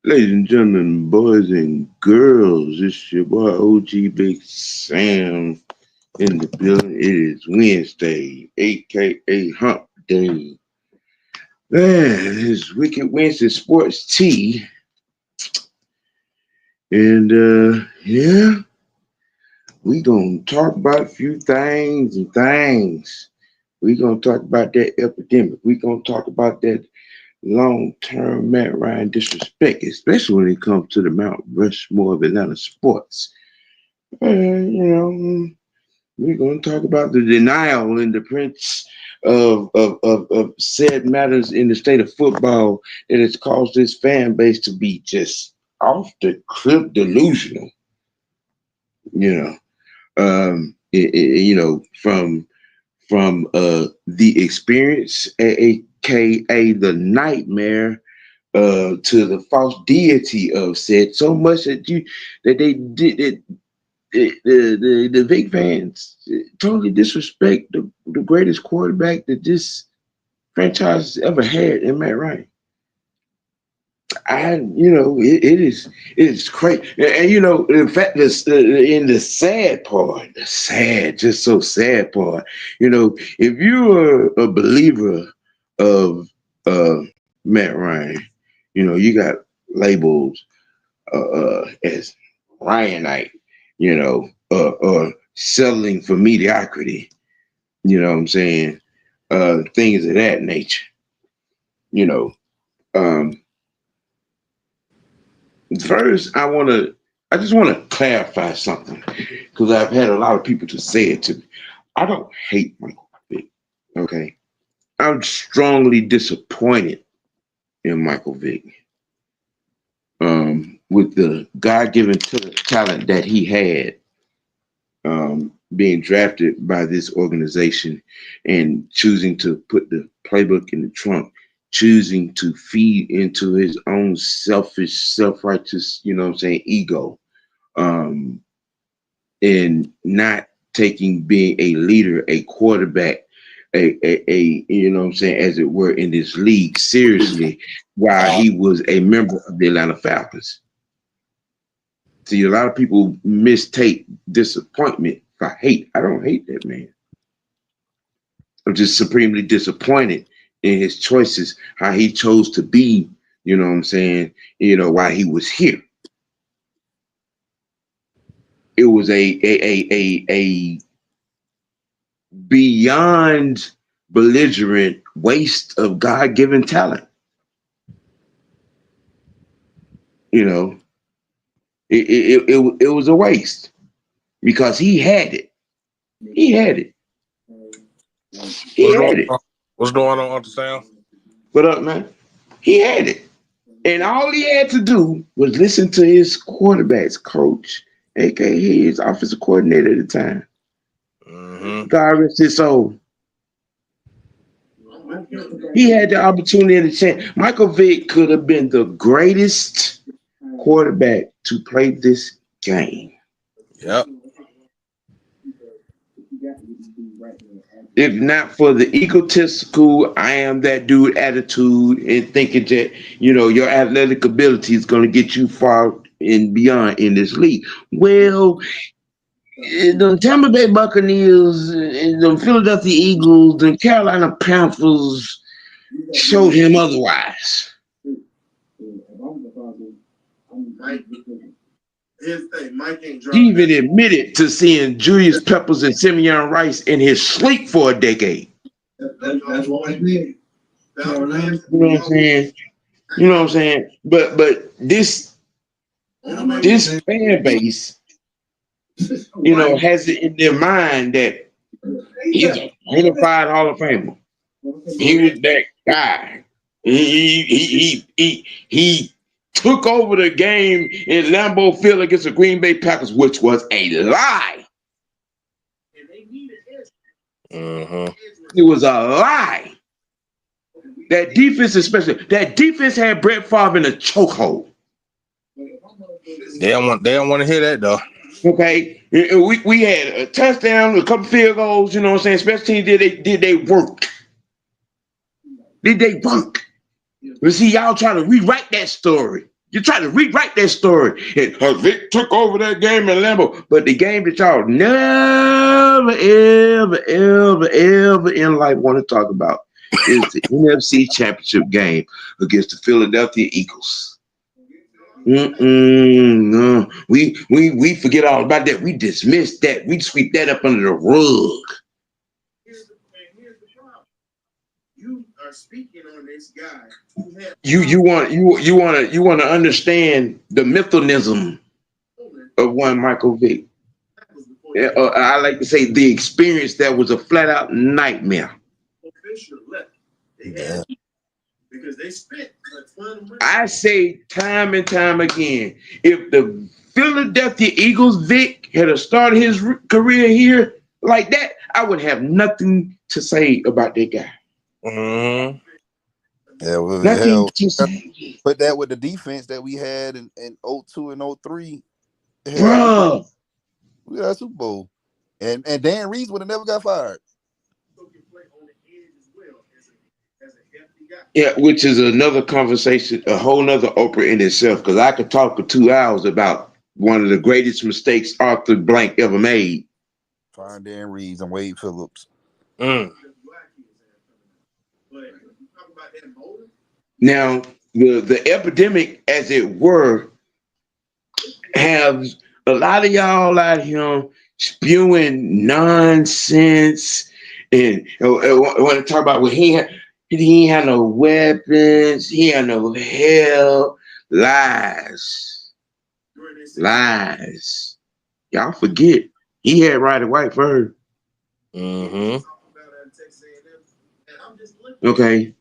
Ladies and gentlemen, boys and girls, it's your boy OG Big Sam in the building. It is Wednesday, aka Hump Day. Man, it's Wicked Wednesday Sports Tea. And yeah, we gonna talk about a few things and things. We gonna talk about that epidemic. We gonna talk about that long-term Matt Ryan disrespect, especially when it comes to the Mount Rushmore of Atlanta sports. We're going to talk about the denial and the prince of said matters in the state of football that has caused this fan base to be just off the cliff delusional. From the experience, aka the nightmare, to the false deity of said so much that they did it. The Vick fans totally disrespect the greatest quarterback that this franchise has ever had in Matt Ryan. It is crazy, and in fact, this in the sad part, the sad, just so sad part, if you are a believer of Matt Ryan, you got labels as Ryanite, or settling for mediocrity, you know what I'm saying? Things of that nature, you know. Um, First, I just want to clarify something because I've had a lot of people to say it to me. I don't hate Michael Vick, okay? I'm strongly disappointed in Michael Vick. With the God-given talent that he had, being drafted by this organization and choosing to put the playbook in the trunk, choosing to feed into his own selfish, self-righteous, ego, and not taking being a leader, a quarterback, as it were, in this league seriously while he was a member of the Atlanta Falcons. See, a lot of people mistake disappointment for hate. I don't hate that man. I'm just supremely disappointed in his choices, how he chose to be, while he was here. It was a beyond belligerent waste of God-given talent. It was a waste because he had it. He had it. He had it. What's going on, Uncle Sam? What up, man? He had it. And all he had to do was listen to his quarterbacks coach, aka his offensive coordinator at the time. God rest his soul. He had the opportunity and the chance. Michael Vick could have been the greatest quarterback to play this game. Yep. If not for the egotistical, I am that dude attitude and thinking that, your athletic ability is going to get you far and beyond in this league. Well, the Tampa Bay Buccaneers, the Philadelphia Eagles, the Carolina Panthers showed him otherwise. He even admitted to seeing Julius Peppers and Simeon Rice in his sleep for a decade. That's what I mean. You know what I'm saying? But this fan base, has it in their mind that he's a bona fide Hall of Famer. He was that guy. He took over the game in Lambeau Field against the Green Bay Packers, which was a lie. It was a lie. That defense, especially, had Brett Favre in a chokehold. They don't want to hear that though. Okay, we had a touchdown, a couple field goals. Special teams did they work? Did they work? But see, y'all trying to rewrite that story. You try to rewrite that story. And Vick took over that game in Lambeau. But the game that y'all never, ever in life want to talk about is the NFC Championship game against the Philadelphia Eagles. No. We forget all about that. We dismiss that. We sweep that up under the rug. Here's the problem. You are speaking on this guy who had You want to understand the mythonism of one Michael Vick. I like to say the experience that was a flat out nightmare. Yeah. Because they spent a ton of money. I say time and time again, if the Philadelphia Eagles Vick had started his career here like that, I would have nothing to say about that guy. Mm-hmm. Yeah, well, Nothing hell, to say. put that with the defense that we had in 02 and 03. Hell, Bruh. we got a Super Bowl. And Dan Reeves would have never got fired. Yeah, which is another conversation, a whole nother Oprah in itself, because I could talk for 2 hours about one of the greatest mistakes Arthur Blank ever made. Firing Dan Reeves and Wade Phillips. Now, the epidemic, as it were, have a lot of y'all out here spewing nonsense and want to talk about what he ain't had no weapons, he had no hell, lies. Y'all forget he had right of white fur. Mm-hmm. Okay.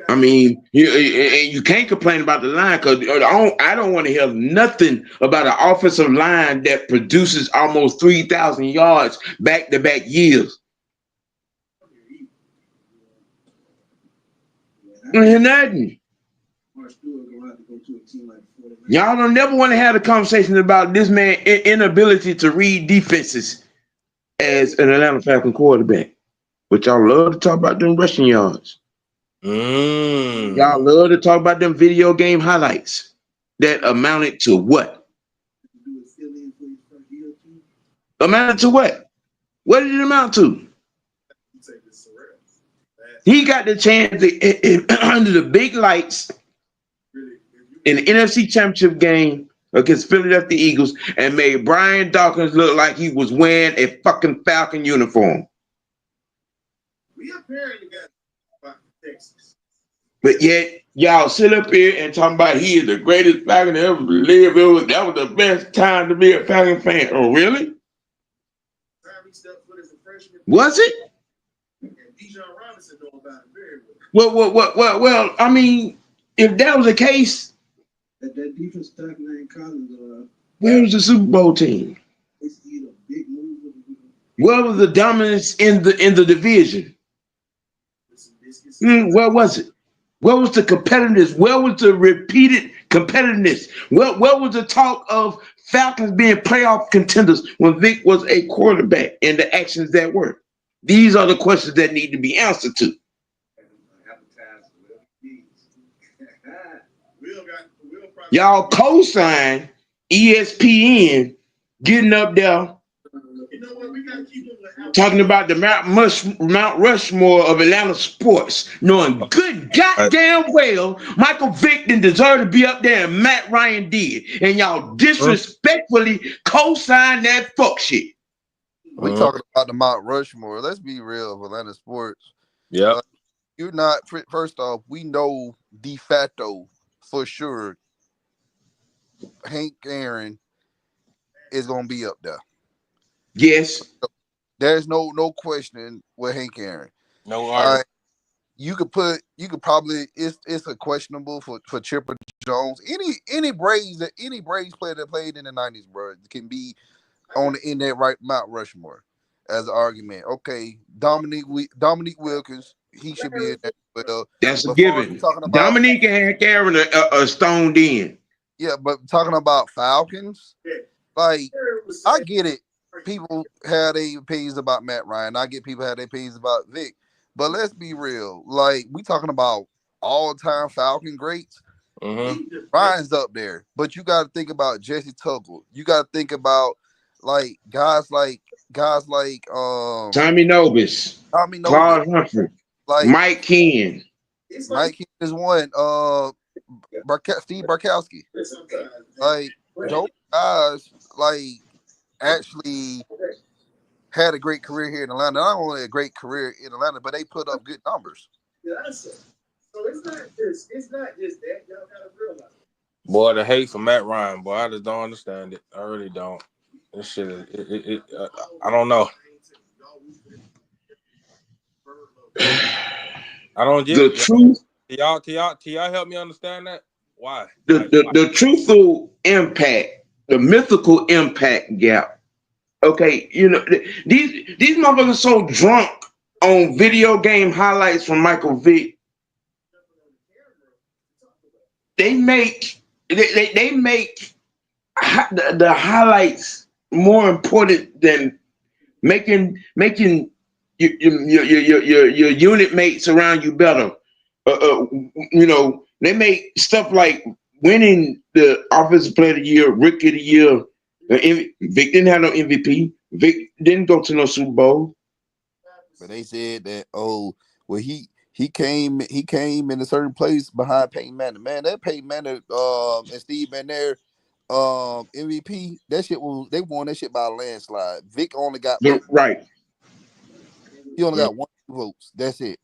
I mean, you can't complain about the line because I don't want to hear nothing about an offensive line that produces almost 3,000 yards back-to-back years. I don't hear nothing. Y'all don't never want to have a conversation about this man's inability to read defenses as an Atlanta Falcon quarterback. But y'all love to talk about them rushing yards. Y'all love to talk about them video game highlights that amounted to what? Amounted to what? What did it amount to? He got the chance under the big lights in the NFC Championship game against Philadelphia Eagles and made Brian Dawkins look like he was wearing a fucking Falcon uniform. We apparently got Texas. But yet, y'all sit up here and talk about he is the greatest Falcon to ever live. That was the best time to be a Falcon fan. Oh, really? Was it? Well, I mean, if that was the case, that defense tackle named Collins, where was the Super Bowl team? Where was the dominance in the division? Where was it? Where was the competitiveness? Where was the repeated competitiveness? Where was the talk of Falcons being playoff contenders when Vick was a quarterback and the actions that were? These are the questions that need to be answered to. Y'all co-sign ESPN getting up there talking about the Mount Rushmore of Atlanta sports, knowing good goddamn well Michael Vick didn't deserve to be up there and Matt Ryan did. And y'all disrespectfully co-sign that fuck shit. We're talking about the Mount Rushmore. Let's be real of Atlanta sports. Yeah. You're not, first off, we know de facto for sure Hank Aaron is going to be up there. Yes. There's no questioning with Hank Aaron. No argument. You could probably it's a questionable for Chipper Jones. Any Braves player that played in the 90s, bro, can be in that right Mount Rushmore as an argument. Okay, Dominique Wilkins, he should be in there. Well, that's a given. Dominique and Hank Aaron are stoned in. Yeah, but talking about Falcons, like I get it. People have their opinions about Matt Ryan. I get people have their opinions about Vick. But let's be real. Like, we talking about all-time Falcon greats. Ryan's up there, but you got to think about Jesse Tuggle. You got to think about like guys like Tommy Nobis, Tommy Noble, Claude Humphrey, like Mike Ken. Mike King is one. Steve Barkowski. Like those guys, like actually had a great career here in Atlanta. Not only a great career in Atlanta, but they put up good numbers. So it's not just that. Y'all gotta realize. Boy, the hate for Matt Ryan, boy, I just don't understand it. I really don't. This shit is, I don't know. I don't get The it. truth, Can y'all help me understand that? Why? the truthful impact, the mythical impact gap. Okay, you know, these motherfuckers are so drunk on video game highlights from Michael Vick. They make the highlights more important than making your unit mates around you better. You know, they make stuff like winning the Offensive Player of the Year, Rookie of the Year. Vick didn't have no MVP. Vick didn't go to no Super Bowl. But they said that he came in a certain place behind Peyton Manning. Man, that Peyton Manning and Steve McNair MVP, that shit they won that shit by a landslide. Vick only got Right. He only got 1 votes. That's it.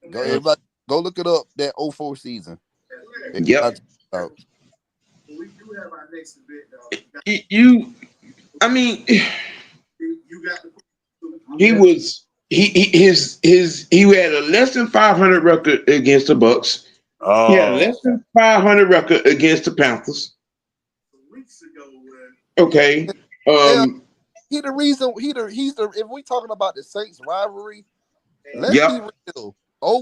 Everybody go look it up. That 04 season. Yep. We do have our next event, I mean, you got he had a less than 500 record against the Bucks. He had a less than 500 record against the Panthers. Weeks ago, okay. He the reason he's the if we talking about the Saints rivalry, let's be real.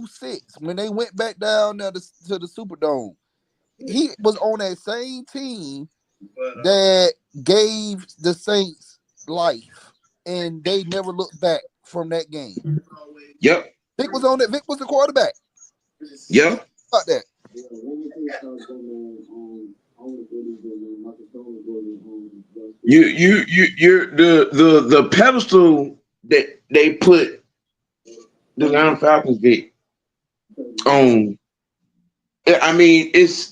06, when they went back down there to the Superdome, he was on that same team that gave the Saints life, and they never looked back from that game. Yep. Vick was on it. Vick was the quarterback. Yep. About that. You're the pedestal that they put the Atlanta Falcons Vick on. I mean, it's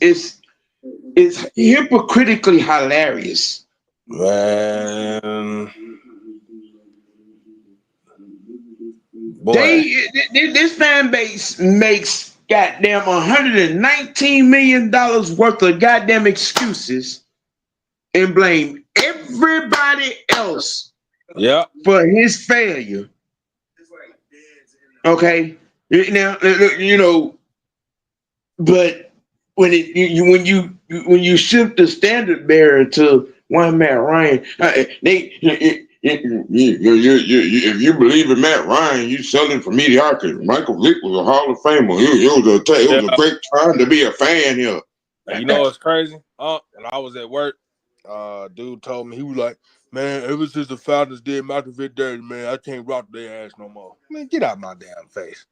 hypocritically hilarious. Man. Boy. This fan base makes goddamn $119 million worth of goddamn excuses and blame everybody else for his failure. Okay, now you know, but when you shift the standard bearer to one Matt Ryan, if you believe in Matt Ryan, you selling for mediocrity. Michael Vick was a Hall of Famer. It was a great time to be a fan here. You know what's crazy? When I was at work, dude told me, he was like, man, ever since the Falcons did Michael Vick dirty, man, I can't rock their ass no more. Man, get out my damn face.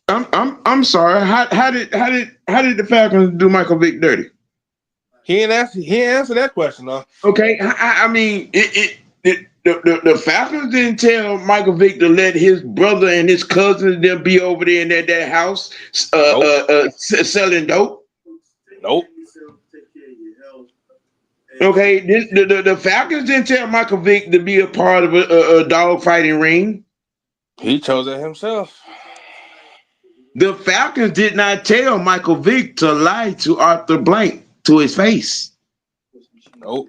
I'm sorry. How did the Falcons do Michael Vick dirty? He didn't answer that question, though. Okay, I mean the Falcons didn't tell Michael Vick to let his brother and his cousins them be over there in that house selling dope. Nope. Okay, the Falcons didn't tell Michael Vick to be a part of a dog fighting ring. He chose it himself. The Falcons did not tell Michael Vick to lie to Arthur Blank to his face. Nope.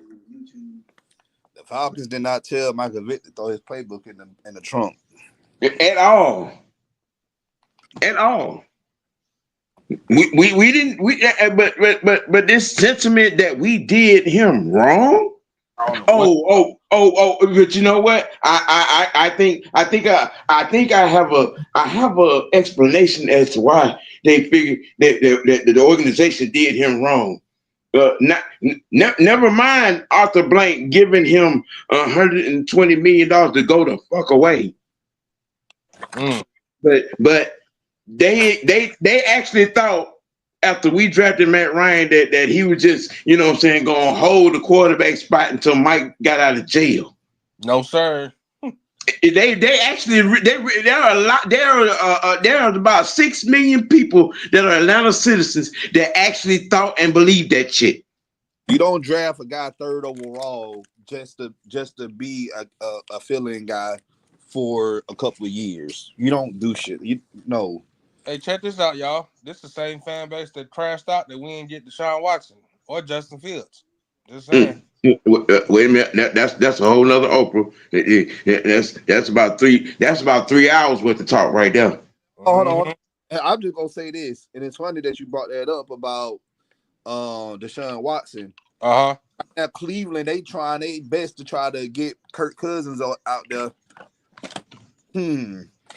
The Falcons did not tell Michael Vick to throw his playbook in the trunk. At all. At all. We didn't but this sentiment that we did him wrong. But you know what? I think I have a explanation as to why they figured that the organization did him wrong. Never mind Arthur Blank giving him $120 million to go the fuck away. But they actually thought after we drafted Matt Ryan that he was just, you know what I'm saying, going to hold the quarterback spot until Mike got out of jail. No, sir. They actually there are a lot there are about 6 million people that are Atlanta citizens that actually thought and believed that shit. You don't draft a guy 3rd overall just to be a fill-in guy for a couple of years. You don't do shit. You no. Hey, check this out, y'all. This is the same fan base that crashed out that we didn't get Deshaun Watson or Justin Fields. Just saying. Wait a minute. That's a whole nother Oprah. That's about 3 hours worth of talk right there. Hold on. And I'm just gonna say this, and it's funny that you brought that up about Deshaun Watson. Uh-huh. Now Cleveland, they trying their best to try to get Kirk Cousins out there.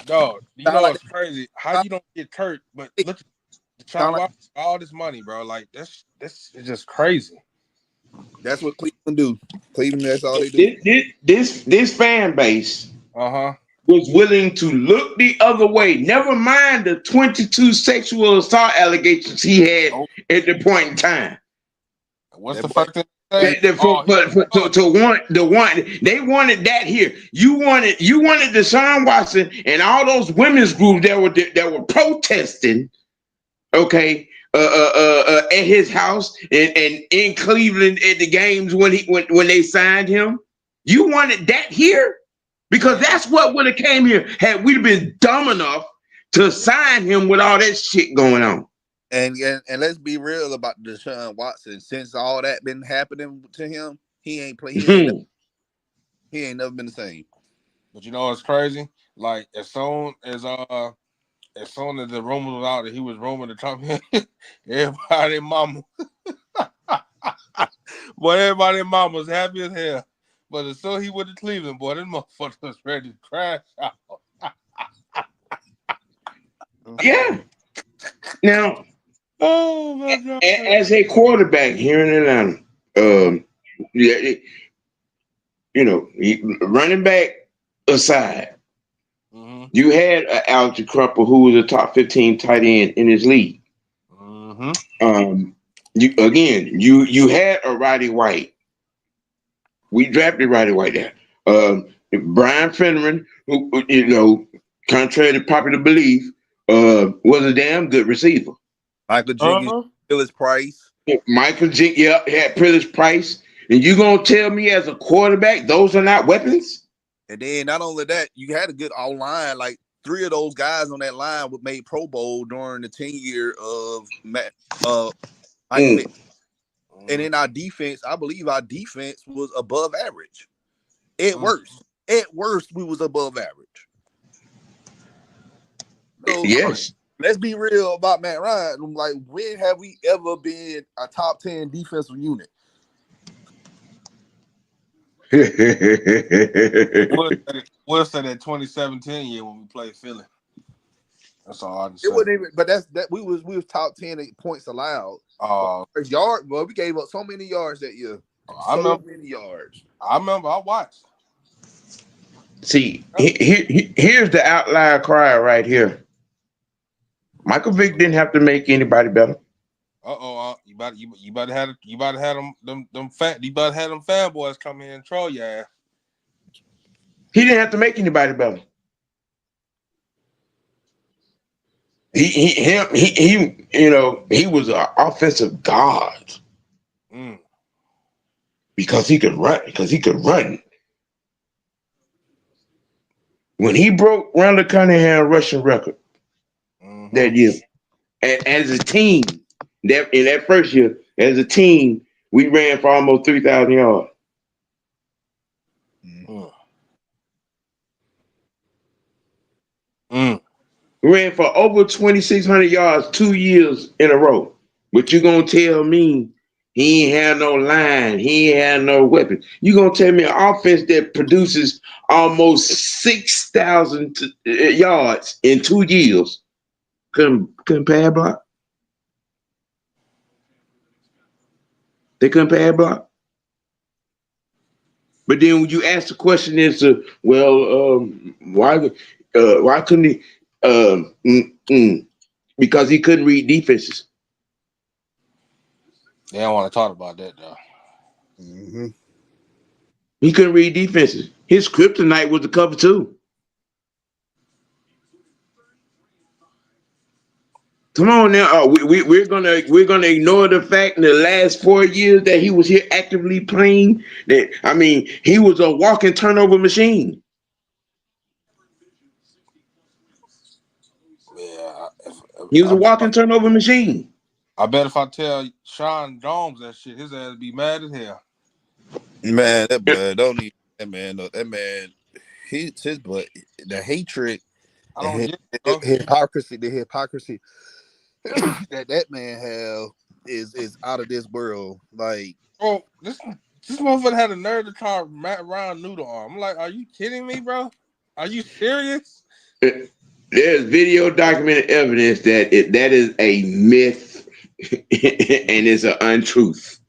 Dog, you know it's crazy. How you don't get Kirk, but look at Deshaun Watson, all this money, bro. Like this is just crazy. That's what Cleveland do. Cleveland, that's all they do. This fan base Uh-huh. was willing to look the other way. Never mind the 22 sexual assault allegations he had at the point in time. What's the first thing? They wanted that here. You wanted Deshaun Watson and all those women's groups that were protesting, okay, at his house and in Cleveland at the games when they signed him. You wanted that here because that's what would have came here had we been dumb enough to sign him with all that shit going on. And let's be real about Deshaun Watson. Since all that been happening to him, he ain't never been the same. But you know what's crazy? Like as soon as the rumor was out that he was roaming the top, everybody mama, boy, everybody mama was happy as hell. But as soon as he went to Cleveland, boy, this motherfucker was ready to crash out. Yeah. Now. Oh my God. As a quarterback here in Atlanta, running back aside, you had Alex Crupper who was a top 15 tight end in his league. You had a Roddy White. We drafted Roddy White there. Brian Finneran, who contrary to popular belief, was a damn good receiver. Michael Jenkins, Phyllis Price. Michael Jenkins, had Phyllis Price. And you gonna tell me as a quarterback those are not weapons? And then not only that, you had a good line. Like 3 of those guys on that line were made Pro Bowl during the tenure of Vick. And in our defense, I believe our defense was above average. At worst, we was above average. So, yes. Let's be real about Matt Ryan. Like, when have we ever been a top 10 defensive unit? We'll say that 2017 year when we played Philly. That's all I can say. It wasn't even, but we was top 10 at points allowed. We gave up so many yards that year. Many yards. I remember. I watched. See, here's the outlier cry right here. Michael Vick didn't have to make anybody better. You better have them fanboys come in and troll your ass. He didn't have to make anybody better. He was an offensive god because he could run. When he broke Randall Cunningham rushing record that year, as a team, in that first year, as a team, we ran for almost 3,000 yards. We ran for over 2,600 yards 2 years in a row. But you gonna tell me he ain't had no line, he ain't had no weapon. You gonna tell me an offense that produces almost 6,000 yards in 2 years couldn't pad block? They couldn't pad block. But then when you ask the question is, why couldn't he? Because he couldn't read defenses. They don't want to talk about that though. Mm-hmm. He couldn't read defenses. His kryptonite was the cover two. Come on now, we're gonna ignore the fact in the last 4 years that he was here actively playing. That I mean, he was a walking turnover machine. Yeah, He was a walking turnover machine. I bet if I tell Sean Domes that shit, his ass be mad as hell. Man, that boy don't even that man his but the hatred I and don't his, get it, bro. the hypocrisy that man have is out of this world. Like, Bro, this motherfucker had a nerve to call Matt Ryan noodle arm. I'm like, are you kidding me, bro? Are you serious? There's video documented evidence that that is a myth and it's an untruth.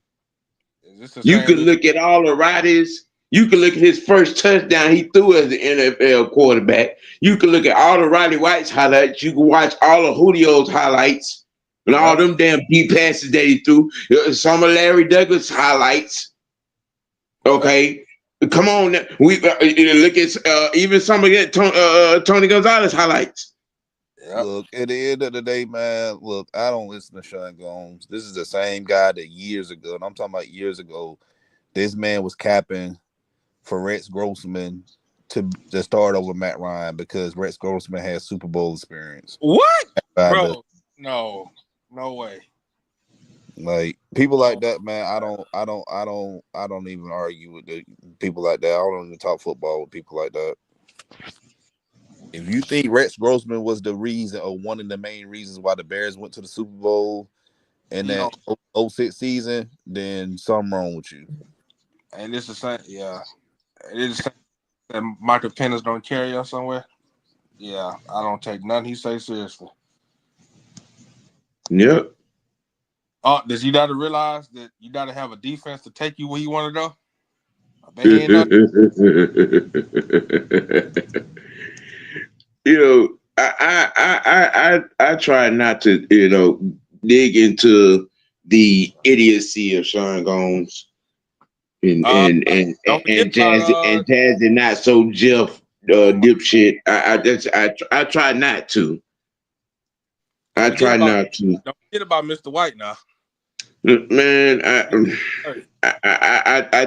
Is this the You same can dude? look at all the Roddies. You can look at his first touchdown he threw as an NFL quarterback. You can look at all the Roddy White's highlights. You can watch all of Julio's highlights and all Yep. them damn deep passes that he threw. Some of Larry Douglas highlights. Okay, come on. We look at even some of Tony Gonzalez highlights. Yep. look, at the end of the day, man, look, I don't listen to Sean Gomes. This is the same guy that years ago, and I'm talking about years ago, this man was capping for Rex Grossman to start over Matt Ryan because Rex Grossman has Super Bowl experience. What? Ryan does. Bro, no way. Like people like that, man. I don't even argue with the people like that. I don't even talk football with people like that. If you think Rex Grossman was the reason or one of the main reasons why the Bears went to the Super Bowl in No. that '06 season, then something wrong with you. And it's the same. Yeah. It is the same that Michael Pennis don't carry us somewhere. Yeah. I don't take nothing he say seriously. Yep. Does you got to realize that you got to have a defense to take you where you want to go? I bet he ain't know. I try not to dig into the idiocy of Sean Gomes and and and Don't forget and about Jazzy not so Jeff dipshit. I try not to. don't I forget try about not to. don't forget about Mr. White now. Man, I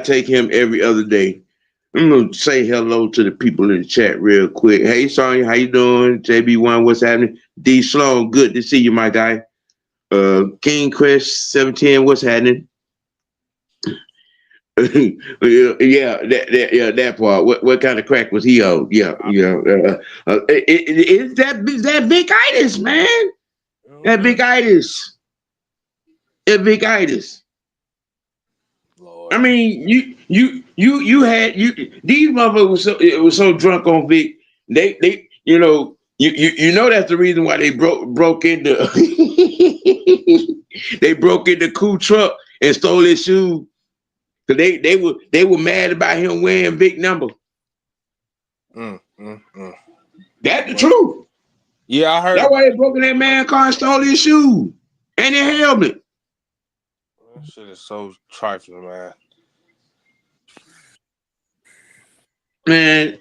take him every other day. I'm gonna say hello to the people in the chat real quick. Hey Sonya, how you doing? JB1, what's happening? D Sloan, good to see you, my guy. King Quest 710, what's happening? That part. What kind of crack was he on? It's that Vickittis, man. That Vickittis. That Vickittis. Lord. I mean, you had these motherfuckers was so drunk on Vick. They you know that's the reason why they broke into they broke into Cool truck and stole his shoe. Cause they were mad about him wearing Vick number. That's the truth. Yeah, I heard That's about why they broke in that man car and stole his shoe and his helmet. that shit is so trifling, man. Man,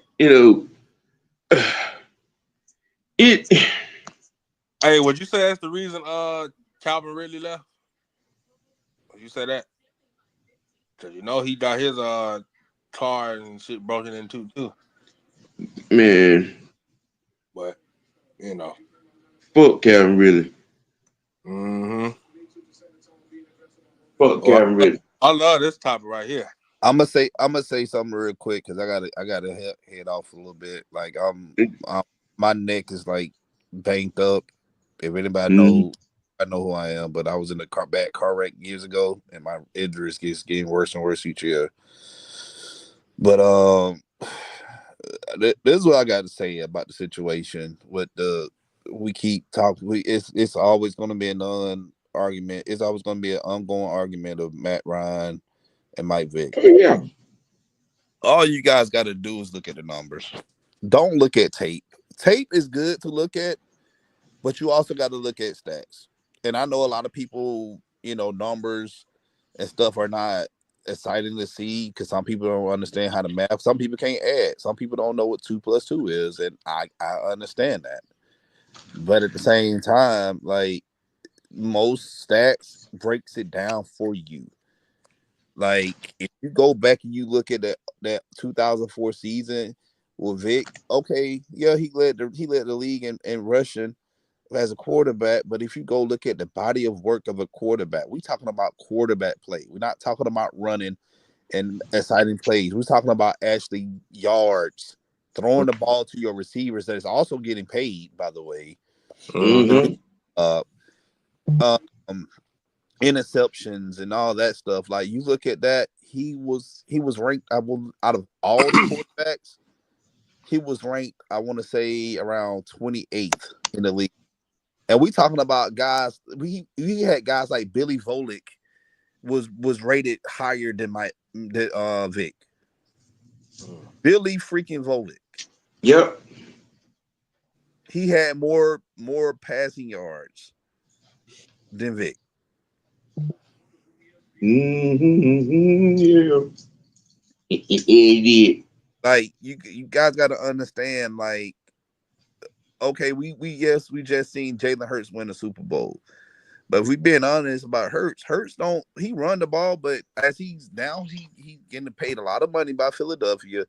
it. Hey, would you say that's the reason Calvin Ridley left? Would you say that? Cause he got his car and shit broken into too. Man, But fuck Calvin really. Mm-hmm. Fuck Calvin really. I love this topic right here. I'm gonna say something real quick because I gotta head off a little bit. Like my neck is like banked up. If anybody know, I know who I am. But I was in a bad car wreck years ago, and my injuries keeps getting worse and worse each year. But this is what I got to say about the situation. With we keep talking. It's always going to be an argument. It's always going to be an ongoing argument of Matt Ryan and Mike Vick. Yeah. All you guys got to do is look at the numbers. Don't look at tape. Tape is good to look at, but you also got to look at stats. And I know a lot of people, numbers and stuff are not exciting to see because some people don't understand how to math. Some people can't add. Some people don't know what 2 plus 2 is, and I understand that. But at the same time, like most stats breaks it down for you. Like if you go back and you look at that 2004 season with Vick, okay, yeah, he led the league in rushing as a quarterback. But if you go look at the body of work of a quarterback, we talking about quarterback play. We're not talking about running and exciting plays. We're talking about actually yards, throwing the ball to your receivers that is also getting paid, by the way. Mm-hmm. Uh, um, interceptions and all that stuff. Like you look at that, he was ranked. Out of all the quarterbacks, he was ranked. I want to say around 28th in the league. And we talking about guys. We had guys like Billy Volick was rated higher than Vick. Billy freaking Volick. Yep. He had more passing yards than Vick. Mm-hmm. Yeah. It did. Like you guys got to understand. Like, okay, we just seen Jalen Hurts win the Super Bowl, but if we being honest about Hurts don't he run the ball, but as he's now he's getting paid a lot of money by Philadelphia,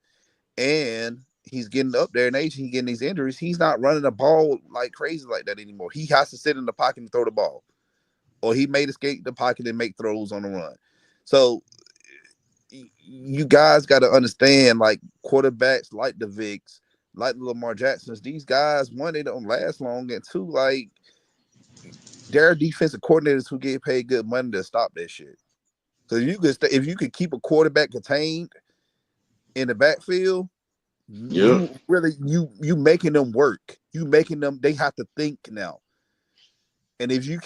and he's getting up there in age, he's getting these injuries. He's not running the ball like crazy like that anymore. He has to sit in the pocket and throw the ball, or he may escape the pocket and make throws on the run. So you guys got to understand, like quarterbacks like the Vicks, like the Lamar Jacksons, these guys, one, they don't last long, and two, like there are defensive coordinators who get paid good money to stop that shit. So if you could keep a quarterback contained in the backfield, Yep. you really you making them work. You making them, they have to think now. And if you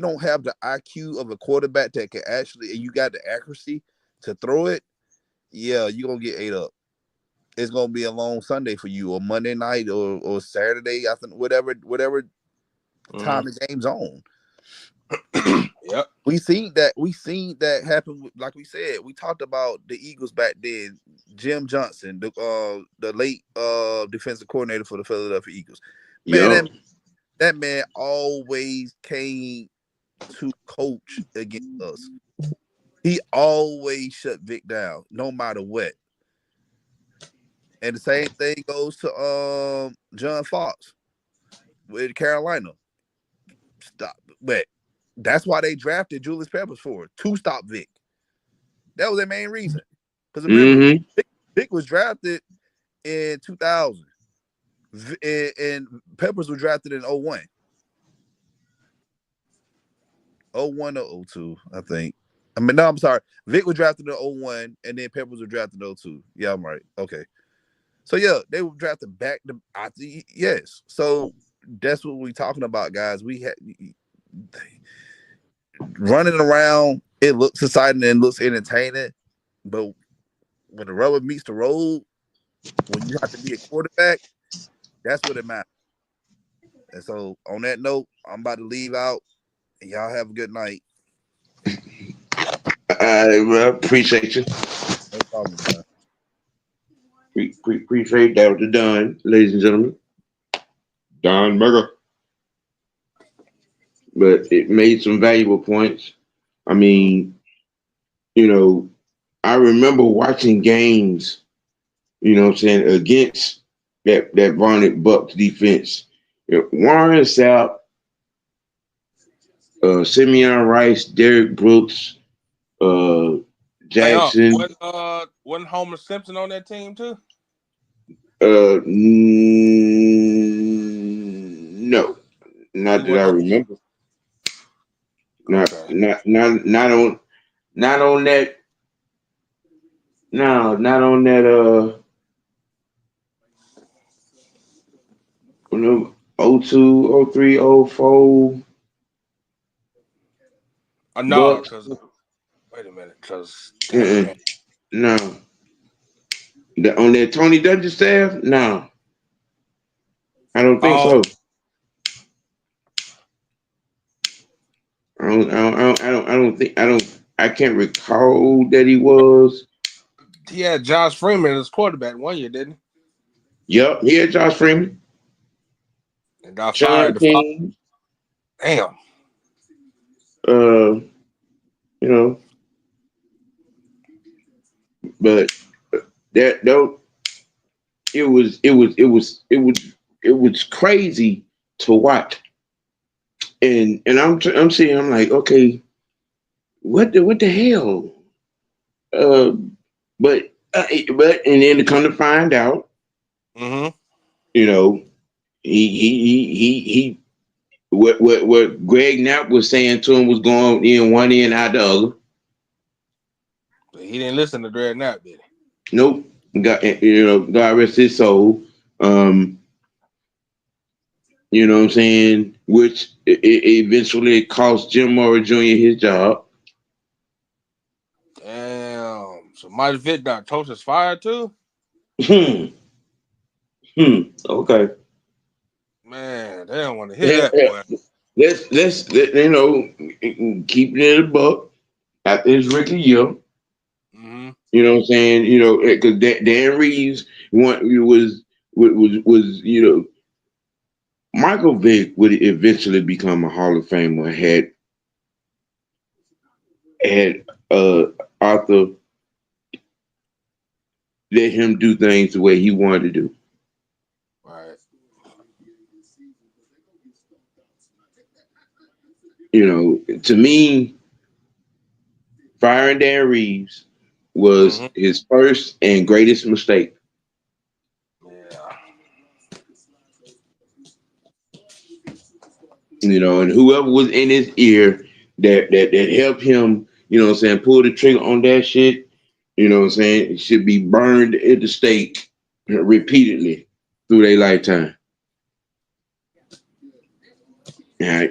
don't have the IQ of a quarterback that can actually, and you got the accuracy to throw it, yeah, you're gonna get ate up. It's gonna be a long Sunday for you, or Monday night, or Saturday. I think whatever time the game's on. Yep. We seen that happen. Like we said, we talked about the Eagles back then. Jim Johnson, the late defensive coordinator for the Philadelphia Eagles. Man, Yep. that man always came to coach against us. He always shut Vick down, no matter what. And the same thing goes to John Fox with Carolina. Stop, but that's why they drafted Julius Peppers to stop Vick. That was their main reason. Because remember, Mm-hmm. Vick was drafted in 2000, and Peppers was drafted in 01. 01 or 02, I think. I mean, no, I'm sorry. Vick was drafted in 01, and then Peppers was drafted in 02. Yeah, I'm right. Okay. So, yeah, they were drafted back to, yes. So, that's what we're talking about, guys. We had running around, it looks exciting and looks entertaining, but when the rubber meets the road, when you have to be a quarterback, that's what it matters. And so, on that note, I'm about to leave out, and y'all have a good night. I appreciate you. No problem, man. Appreciate that with the Don, ladies and gentlemen. Don Burger. But it made some valuable points. I mean, I remember watching games, what I'm saying, against that Varnett Bucks defense. Warren Sapp, Simeon Rice, Derek Brooks, Hey, Jackson. wasn't Homer Simpson on that team too? No, not that I remember. Not on that. No, not on that. 02, 03, 04. No, Bucks. because wait a minute, because No. On that Tony Dungy staff? No. I don't think so. I don't think I can't recall that he was. He had Josh Freeman as quarterback 1 year, didn't Yep, he had Josh Freeman, he? And got Sean fired. King. Damn. You know, but that though it was crazy to watch. And I'm seeing, I'm like, okay, what the hell? Uh, but and then to come to find out, Mm-hmm. you know, he what Greg Knapp was saying to him was going in one end out the other. But he didn't listen to Dred Knapp, did he? Nope. God rest his soul. You know what I'm saying? Which eventually cost Jim Murray Jr. his job. Damn. So Mike Vick got coaches fired too? Hmm. Okay. Man, they don't want to hear that, boy. Let's keep it in the buck after his rookie year. Mm-hmm. You know what I'm saying? Because Dan Reeves was Michael Vick would eventually become a Hall of Famer had Arthur let him do things the way he wanted to do. Right. To me, firing Dan Reeves was his first and greatest mistake. Yeah. And whoever was in his ear that helped him, pull the trigger on that shit, it should be burned at the stake repeatedly through their lifetime. And,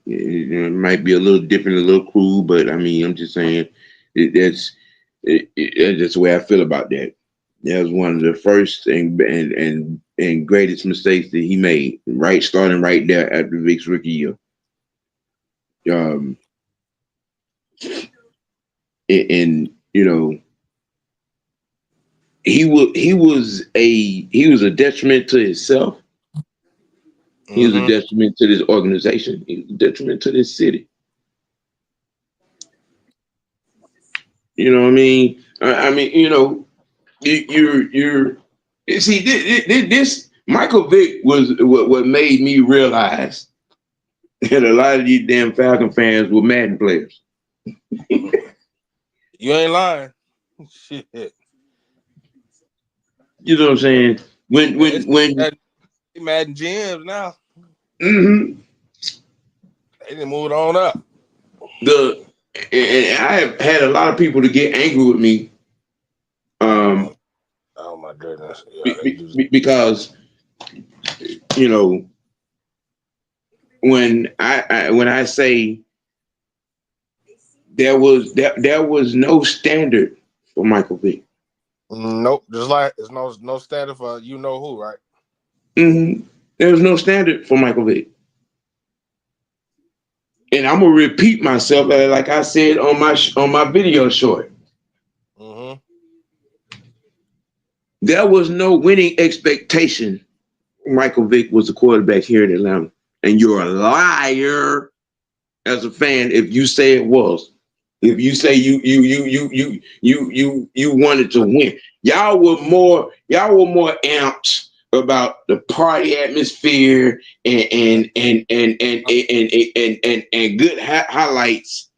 it might be a little different, a little cruel, but I mean, I'm just saying that's the way I feel about that. That was one of the first and greatest mistakes that he made, right, starting right there after Vick's rookie year. Um, and he was a detriment to himself. He was a detriment to this organization. He was a detriment to this city. You know what I mean? You're see this Michael Vick was what made me realize that a lot of these damn Falcon fans were Madden players. You ain't lying. Shit. You know what I'm saying? When Madden GMs now. mm-hmm, They done moved on up. and I have had a lot of people to get angry with me. Oh my goodness. Yeah, they do. Because when I say there was no standard for Michael Vick. Nope. Just like there's no standard for you know who, right? Mm-hmm. There was no standard for Michael Vick. And I'm gonna repeat myself, like I said on my video short. Mm-hmm. There was no winning expectation. Michael Vick was the quarterback here in Atlanta, and you're a liar as a fan if you say it was. If you say you wanted to win, y'all were more amped about the party atmosphere and good highlights.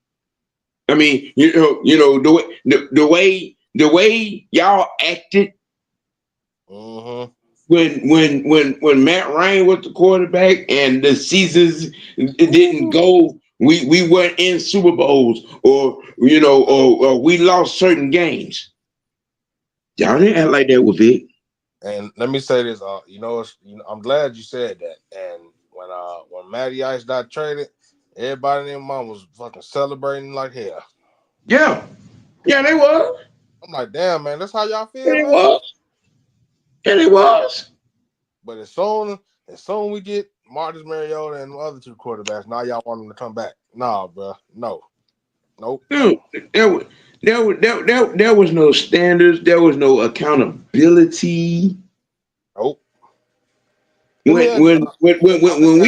I mean, the way y'all acted when Matt Ryan was the quarterback and the seasons didn't go. We weren't in Super Bowls, or we lost certain games. Y'all didn't act like that with Vick. And let me say this, I'm glad you said that. And when Matty Ice got traded, everybody in their mom was fucking celebrating like hell. Yeah, they was. I'm like, damn, man, that's how y'all feel, And it man. was. And it was. But as soon we get Marcus Mariota and the other two quarterbacks, now y'all want them to come back. Nah, bro, no. Nope. No, there was no standards. There was no accountability. Nope. Let me When ask when when when, you. when when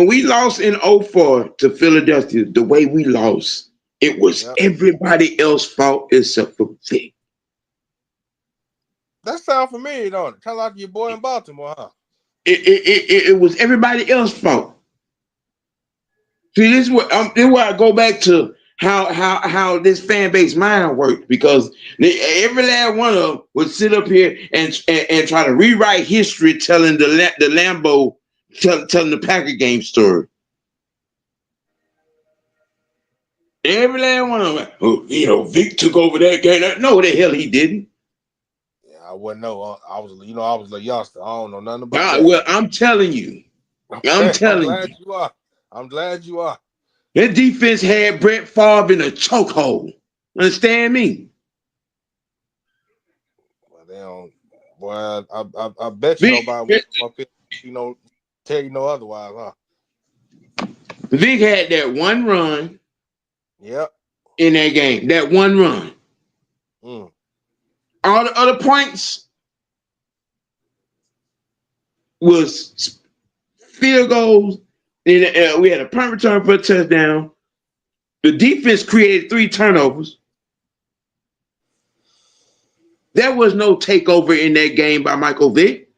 we lost in '04 to Philadelphia, the way we lost, it was Yeah. everybody else's fault except for Vick. That sound familiar, don't it? Kind of like your boy in Baltimore, huh? It was everybody else's fault. See, this is where I go back to how this fan base mind works, because every last one of them would sit up here and try to rewrite history, telling the Lambo telling the Packer game story. Every last one of them, oh, Vick took over that game. No, the hell he didn't. Yeah, I wouldn't know. I was a youngster. I don't know nothing about God, that. well, I'm telling you, I'm Okay, I'm telling glad you, you are. I'm glad you are. that defense had Brett Favre in a chokehold. Understand me? Well, they don't. Well, I bet you Vic, nobody will up here, tell you no otherwise, huh? Vic had that one run Yep. in that game. That one run. Mm. All the other points was field goals. And, we had a punt return for a touchdown. The defense created 3 turnovers. There was no takeover in that game by Michael Vick.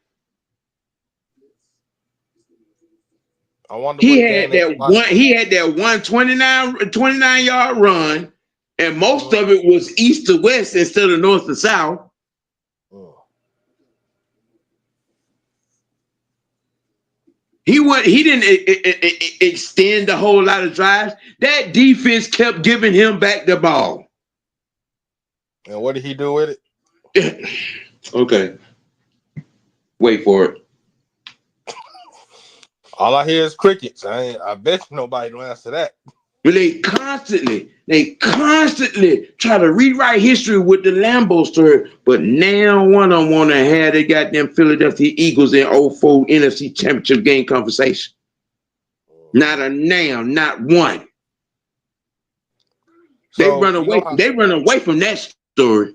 I wonder He what game had they that watched one. on. He had that 29-yard run, and most Mm. of it was east to west instead of north to south. Mm. He didn't extend a whole lot of drives. That defense kept giving him back the ball. And what did he do with it? Okay, wait for it. All I hear is crickets. I bet you nobody will answer that. But they constantly try to rewrite history with the Lambo story. But now one of them want to have the goddamn Philadelphia Eagles in '04 NFC Championship game conversation. Not a now, not one. They So run you know away. how. They run away from that story.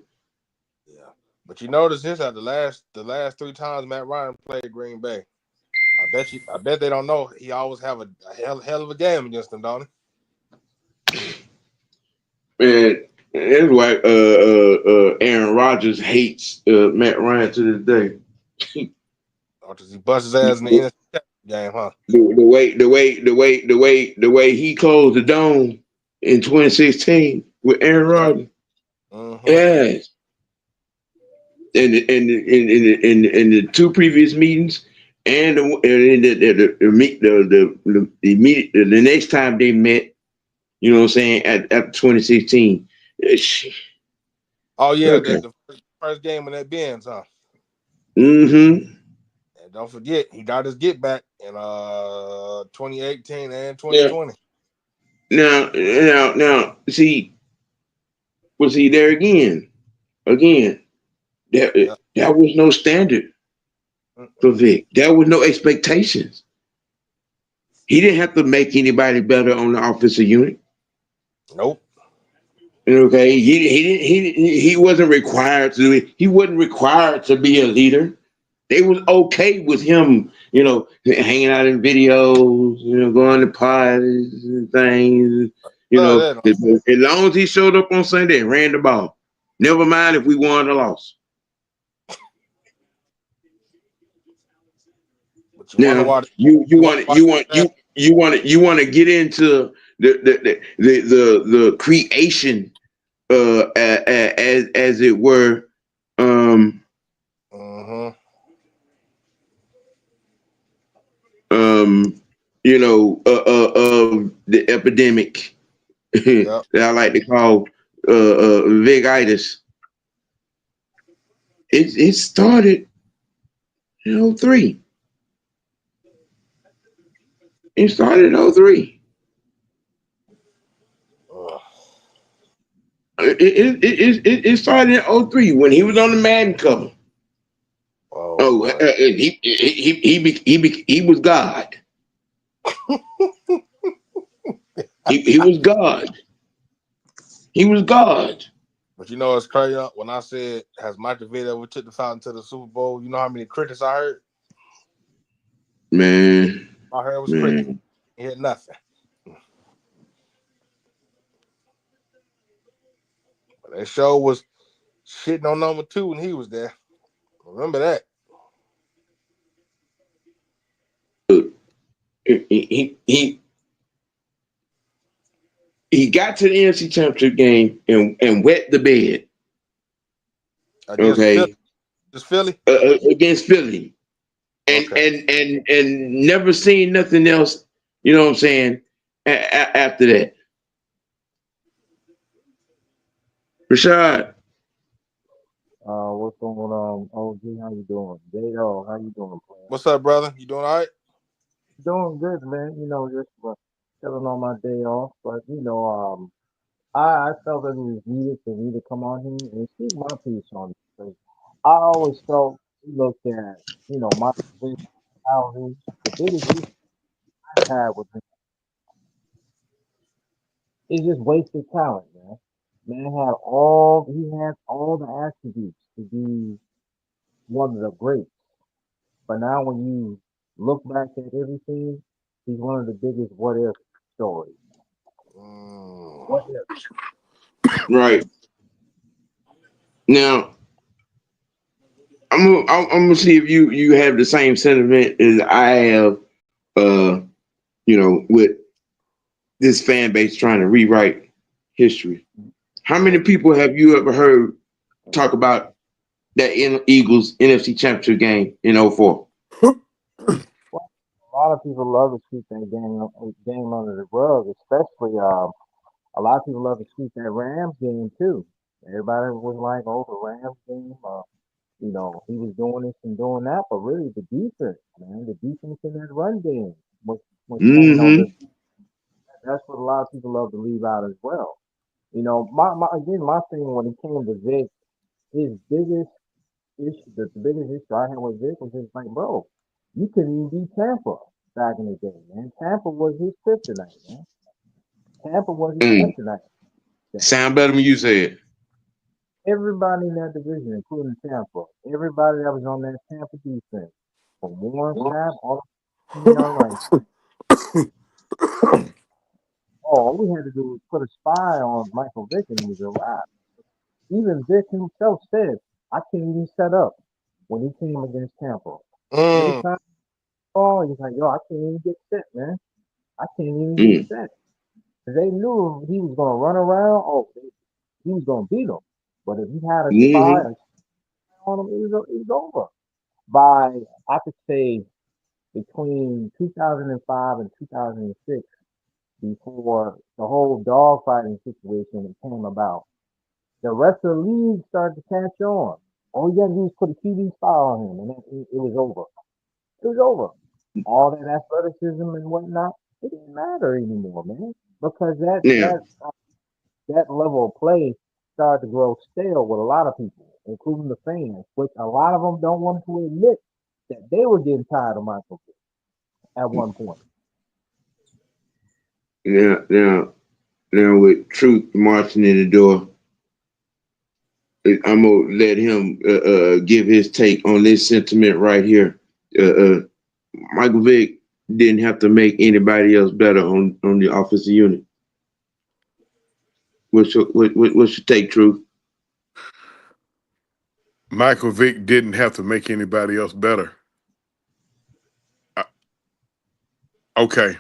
Yeah, but you notice this at the last 3 times Matt Ryan played Green Bay. I bet they don't know he always have a hell of a game against them, don't And that's why Aaron Rodgers hates Matt Ryan to this day. he? Or does he bust his ass in the NFC game, huh? The way he closed the dome in 2016 with Aaron Yeah. Rodgers. Mm-hmm. Yes. In the 2 previous meetings, and the next time they met, you know what I'm saying, at 2016. Oh yeah, Okay. the first game in that Benz, huh? Mm-hmm. And don't forget, he got his get back in 2018 and Yeah. 2020. Now, see, was he there again? Again, Yeah. that was no standard for Mm-mm. Vic. There was no expectations. He didn't have to make anybody better on the offensive unit. Nope. Okay, he wasn't required to do it. He wasn't required to be a leader. They was okay with him, hanging out in videos, going to parties and things. None of that. As long as he showed up on Sunday and ran the ball, never mind if we won or lost. But you wonder Now why. you You wonder want why. you want to get into the creation, as it were, Mm-hmm. um, of the epidemic Yep. that I like to call Vickittis. It started in '03. It started in '03. It started in '03 when he was on the Madden cover. Oh Oh, boy. he was God. He was God. He was God. But you know it's crazy. When I said, has Michael Vick ever took the Falcons to the Super Bowl? You know how many critics I heard? Man, I heard it was critics. man. He hit nothing. But that show was shitting on number 2 when he was there. Remember that. He got to the NFC Championship game and wet the bed. Against Philly. Okay, Just Philly? against Philly, and Okay. and never seen nothing else. You know what I'm saying? After that, Rashad. What's going on? OG, how you doing? J.O., how you doing, man? What's up, brother? You doing all right? Doing good, man. Just chilling on my day off. But, I felt that it was needed for me to come on here and speak my piece on it. Because I always felt, looked at, my position, how the biggest issue I had with him is just wasted talent, man. He had all the attributes to be one of the greats. But now when you look back at everything, he's one of the biggest what if stories. What if? Right now, I'm gonna see if you have the same sentiment as I have. With this fan base trying to rewrite history. How many people have you ever heard talk about that Eagles NFC Championship game in '04? Well, a lot of people love to sweep that game under the rug, especially a lot of people love to sweep that Rams game too. Everybody was like, "Oh, the Rams game." He was doing this and doing that, but really the defense, man, the defense in that run game was standing on Mm-hmm. this. That's what a lot of people love to leave out as well. My thing when it came to Vic, his biggest the biggest issue I had with Vic was just like, bro, you couldn't even beat Tampa back in the day, man. Tampa was his kryptonite, man. Tampa was his Mm. kryptonite. Sound better when you say it. Everybody in that division, including Tampa, everybody that was on that Tampa defense, from Warren Sapp all the way to young ranks, all we had to do was put a spy on Michael Vick and it was a wrap. Even Vick himself said, I can't even set up when he came against Tampa. Every Mm. time oh, he's like, yo, I can't even get set, man. I can't even get Mm. set. 'Cause they knew he was going to run around. Oh, he was going to beat them. But if he had a spy Mm-hmm. on him, it was over. By, I could say, between 2005 and 2006, before the whole dogfighting situation came about, the rest of the league started to catch on. All you got to do is put a QB spy on him, and it was over. It was over. All that athleticism and whatnot, it didn't matter anymore, man. Because Now, that level of play started to grow stale with a lot of people, including the fans, which a lot of them don't want to admit that they were getting tired of Michael Vick at one point. now, now, now, with Truth marching in the door, I'm gonna let him give his take on this sentiment right here. Uh, uh, Michael Vick didn't have to make anybody else better on the offensive unit. What's your take, Truth? Michael Vick didn't have to make anybody else better. Uh, okay,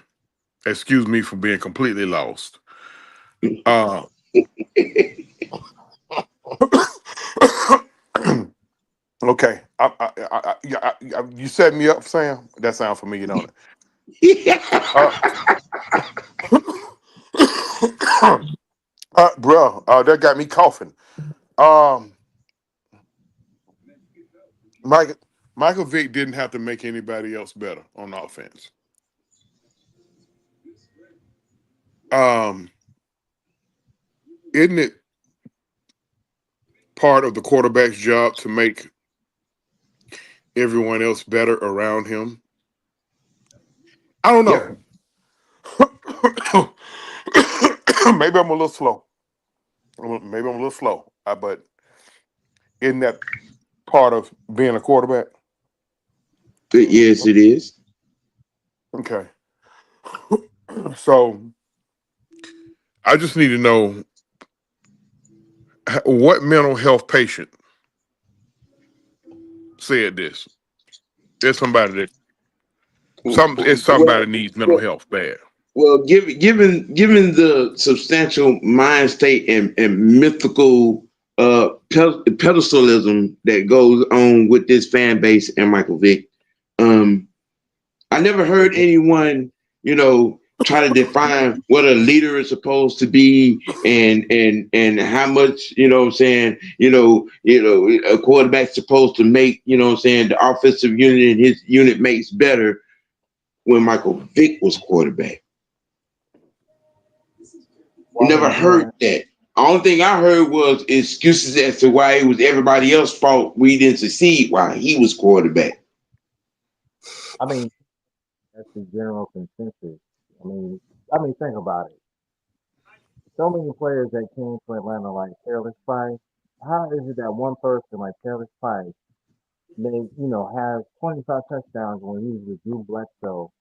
excuse me for being completely lost. Uh, okay, you set me up, Sam. That sounds familiar, don't it? Bro, that got me coughing. Um, Michael Michael Vick didn't have to make anybody else better on offense. Um, isn't it part of the quarterback's job to make everyone else better around him? I don't Yeah. know. maybe I'm a little slow. Maybe I'm a little slow. But isn't that part of being a quarterback? Yes, it is. Okay. So I just need to know what mental health patient said this. There's somebody that it's somebody Well, that needs mental well, health bad. well, given the substantial mind state and mythical pedestalism that goes on with this fan base and Michael Vick, I never heard anyone, try to define what a leader is supposed to be and how much, what I'm saying, a quarterback's supposed to make, what I'm saying, the offensive unit and his unit makes better when Michael Vick was quarterback. You Well, I never mean, yeah, heard that. Only thing I heard was excuses as to why it was everybody else's fault we didn't succeed while he was quarterback. I mean, that's the general consensus. I mean, think about it. So many players that came to Atlanta like Careless Price. How is it that one person like Careless Price has 25 touchdowns when he was with Drew Bledsoe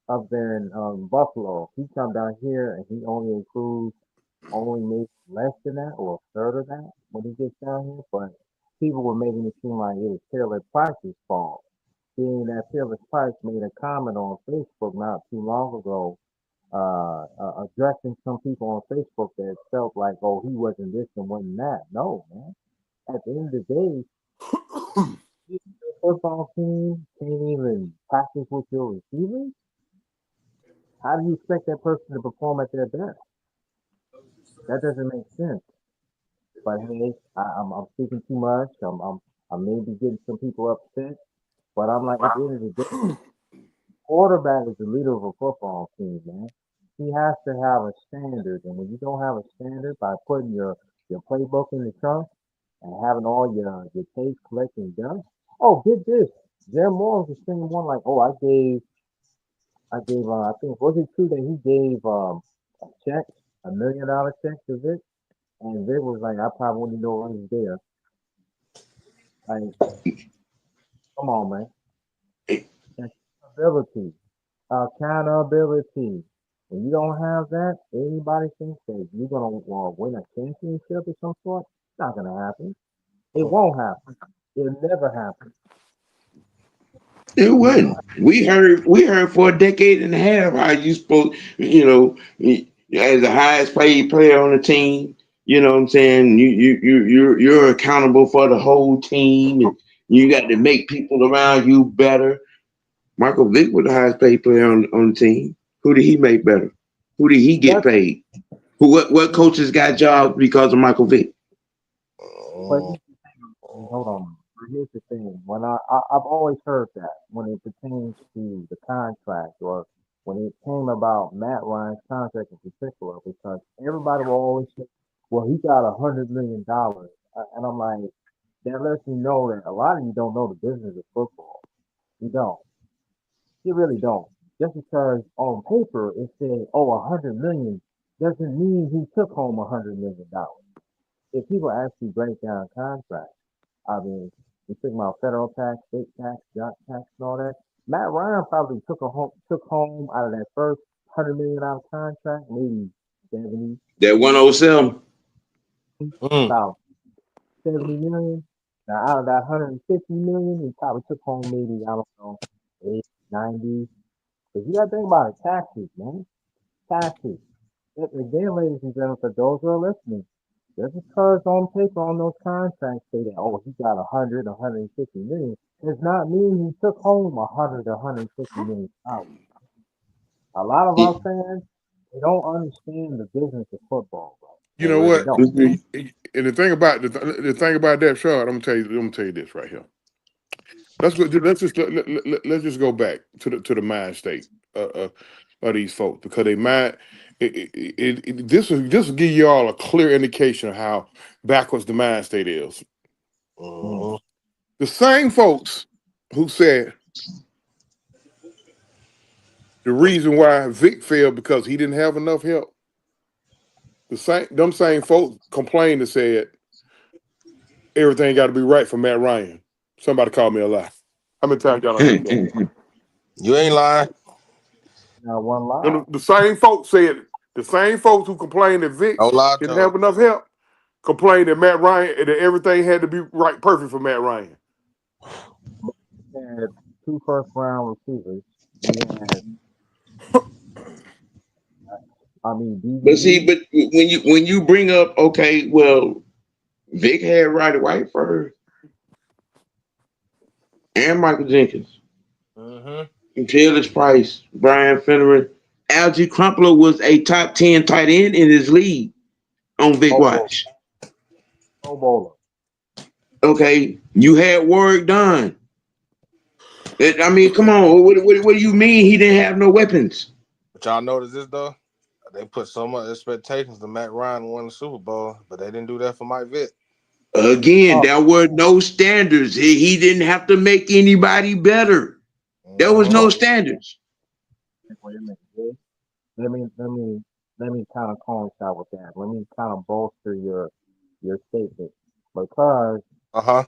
up there in Buffalo? He come down here and he only makes less than that or a third of that when he gets down here. But people were making it seem like it was Taylor Price's fault. Being that Taylor Price made a comment on Facebook not too long ago, addressing some people on Facebook that felt like, oh, he wasn't this and wasn't that. No, man. At the end of the day, the football team can't even practice with your receivers. How do you expect that person to perform at their best? That doesn't make sense. But hey, I'm speaking too much. I may be getting some people upset. But I'm like, at the end of the day, quarterback is the leader of a football team, man. He has to have a standard, and when you don't have a standard by putting your playbook in the trunk and having all your tapes collecting done. Oh, get this. Jerry Moore was the same one. Like, oh, I gave. I think was it true that he gave a check, $1 million check to Vick, and Vick was like, I probably wouldn't know what was there. Like, come on, man. Accountability. Accountability. When you don't have that, anybody thinks that you're gonna win a championship of some sort. It's not gonna happen. It won't happen. It'll never happen. It You know, wasn't. We heard for a decade and a half how you supposed, as the highest paid player on the team. You know what I'm saying? You're accountable for the whole team, and you got to make people around you better. Michael Vick was the highest paid player on the team. Who did he make better? Who did he get that's paid? What coaches got jobs because of Michael Vick? but hold on. But here's the thing. When I've always heard that when it pertains to the contract or when it came about Matt Ryan's contract in particular, because everybody will always say, "Well, he got $100 million," and I'm like, that lets me know that a lot of you don't know the business of football. You don't. You really don't. Just because on paper it says, "Oh, 100 million," doesn't mean he took home $100 million. If people actually break down contracts. I mean, you think about federal tax, state tax, job tax, and all that. Matt Ryan probably took home out of that first $100 million contract, maybe 70, That 107. Mm. about 70 million. Now out of that 150 million, he probably took home maybe, I don't know, 80, 90. Because you gotta think about it, taxes, man. Taxes. Again, ladies and gentlemen, for those who are listening, just because on paper on those contracts say that, oh, he got 100, 150 million, does not mean he took home 100, 150 million dollars. A lot of our fans, they don't understand the business of football, bro. You They know really what? don't. And the thing about that, Shard, I'm gonna tell you this right here. Let's just go back to the mind state of these folks because they mind this will give you all a clear indication of how backwards the mind state is. Mm. The same folks who said the reason why Vick failed because he didn't have enough help them same folks complained and said everything got to be right for Matt Ryan. Somebody called me a lie. How many times y'all done heard that? You ain't lying. Now one lie. And the same folks said, the same folks who complained that Vick No lie, didn't Joe. have enough help, complained that Matt Ryan, that everything had to be right, perfect for Matt Ryan. We had 2 first-round receivers. We had, But see, DVD. but when you bring up, okay, well, Vick had Roddy White first and Michael Jenkins, Mm-hmm. Felix Price, Brian Finneran, Algie Crumpler was a top 10 tight end in his league on Vic Pro Bowl, Watch. Pro Bowler. Okay, you had work done. I mean, come on, what do you mean he didn't have no weapons? But y'all notice this though? They put so much expectations to Matt Ryan won the Super Bowl, but they didn't do that for Mike Vick. Again, Oh, there were no standards. He didn't have to make anybody better. There was Mm-hmm. no standards. wait a minute. Jay. Let me kind of coincide with that. Let me kind of bolster your statement because Uh-huh.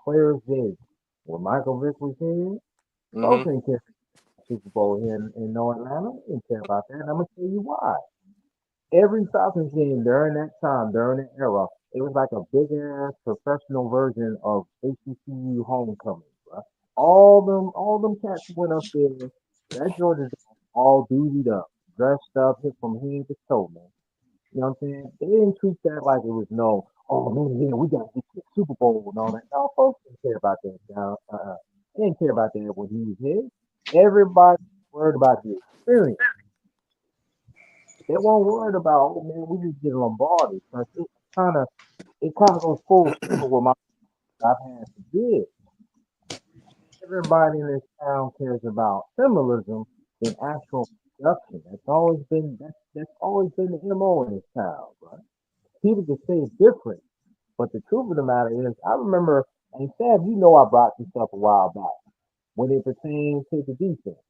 clear as day, when Michael Vick was here, folks Mm-hmm. didn't care about the Super Bowl here in No Atlanta. They didn't care about that. And I'm gonna tell you why. Every Falcons game during that time, during that era, it was like a big ass professional version of HBCU homecoming, bro. All them cats went up there. That Georgia Dome, all duded up, dressed up, hit from head to toe, man. You know what I'm saying? They didn't treat that like it was no, oh man, yeah, we gotta get to the Super Bowl and all that. No, folks didn't care about that. Now, they didn't care about that when he was here. Everybody worried about the experience. They weren't worried about, oh man, we just get Lombardi. Because it kind of goes full circle with my I've had to give. Everybody in this town cares about symbolism than actual production. That's always been the MO in this town, right? People can say it's different, but the truth of the matter is, I remember, and Sam, you know, I brought this up a while back when it pertains to the defense,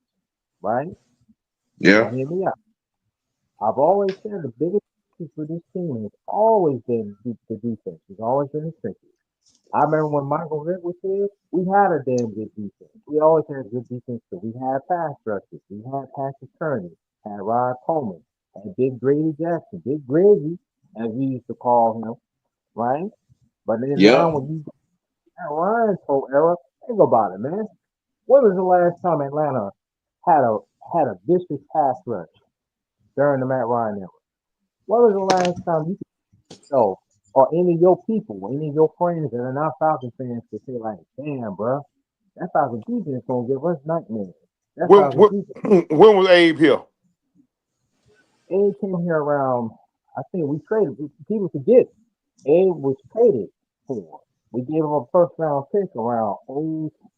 right? Now Yeah. hear me out. I've always said the biggest issue for this team has always been the defense. It's always been the trenches. I remember when Michael Vick was here, we had a damn good defense. We always had good defense too. We had pass rushers. We had Patrick Kearney, had Rod Coleman, had Big Grady Jackson, Big Grizzy, as we used to call him, right? But then now Yep. when you got that Ryan's whole era, think about it, man. When was the last time Atlanta had a had a vicious pass rush during the Matt Ryan era? When was the last time you could know, or any of your people, any of your friends that are not Falcon fans could say like, damn, bro, that Falcon defense gonna give us nightmares. That When, Falcon when, defense, when was Abe here? Abe came here around, I think we traded, people forget, Abe was traded for. We gave him a first round pick around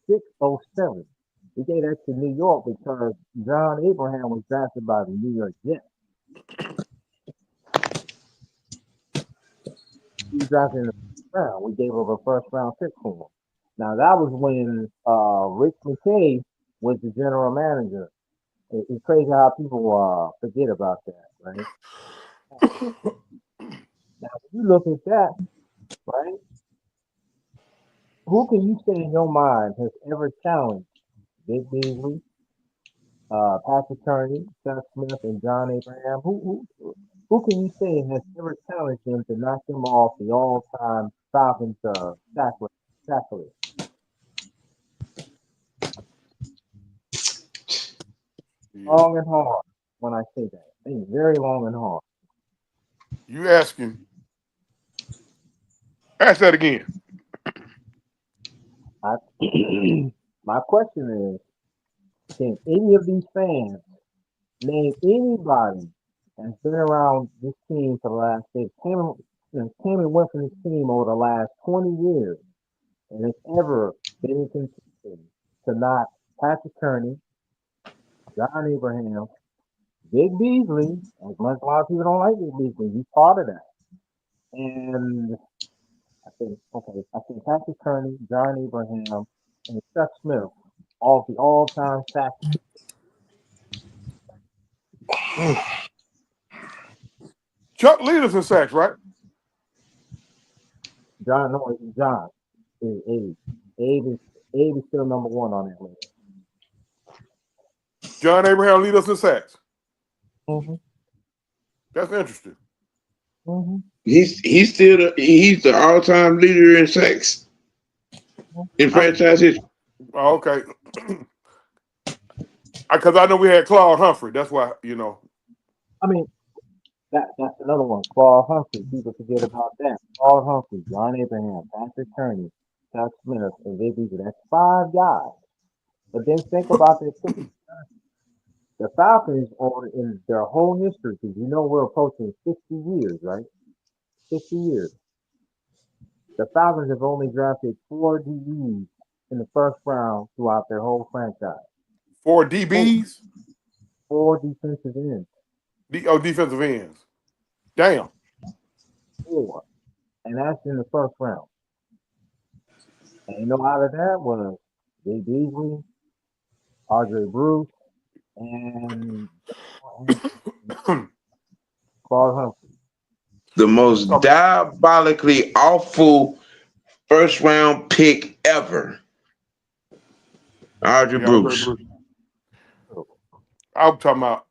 '06, '07. We gave that to New York because John Abraham was drafted by the New York Jets. He was drafted in the first round. We gave up a first round pick for him. Now that was when Rick McKay was the general manager. It's crazy how people forget about that, right? Now when you look at that, right? Who can you say in your mind has ever challenged Vic Beasley, Patrick Kearney, Seth Smith, and John Abraham? Who can you say has ever challenged them to knock them off the all-time Falcons sack list? Yeah. Long and hard when I say that. I mean, very long and hard. You asking? Ask that again. I, my question is, can any of these fans name anybody that's been around this team for the last came and went from this team over the last 20 years and has ever been in contention to knock Patrick Kearney, John Abraham, Big Beasley, as much a lot of people don't like Big Beasley, he's part of that. And I think Patrick Kearney, John Abraham, and Chuck Smith, all the all-time sack. Chuck lead us in sacks, right? John, no, it's John. Is Abe. Abe is still number one on that list. John Abraham lead us in sacks. Mm-hmm. That's interesting. Mm-hmm. He's the all-time leader in sacks in franchise history. Oh, okay. Because I know we had Claude Humphrey. That's why, I mean, that's another one. Claude Humphrey. People forget about that. Claude Humphrey, John Abraham, Patrick Kearney, Chuck Smith, and Vick. That's 5 guys. But then think about this. The Falcons, in their whole history, because we're approaching 60 years, right? 60 years. The Falcons have only drafted 4 DBs in the first round throughout their whole franchise. 4 DBs? 4 defensive ends. Defensive ends. Damn. 4. And that's in the first round. And out of that was Jay Beasley, Andre Bruce, and Claude Humphrey. The most diabolically awful first-round pick ever. Andre Bruce. I'm talking about,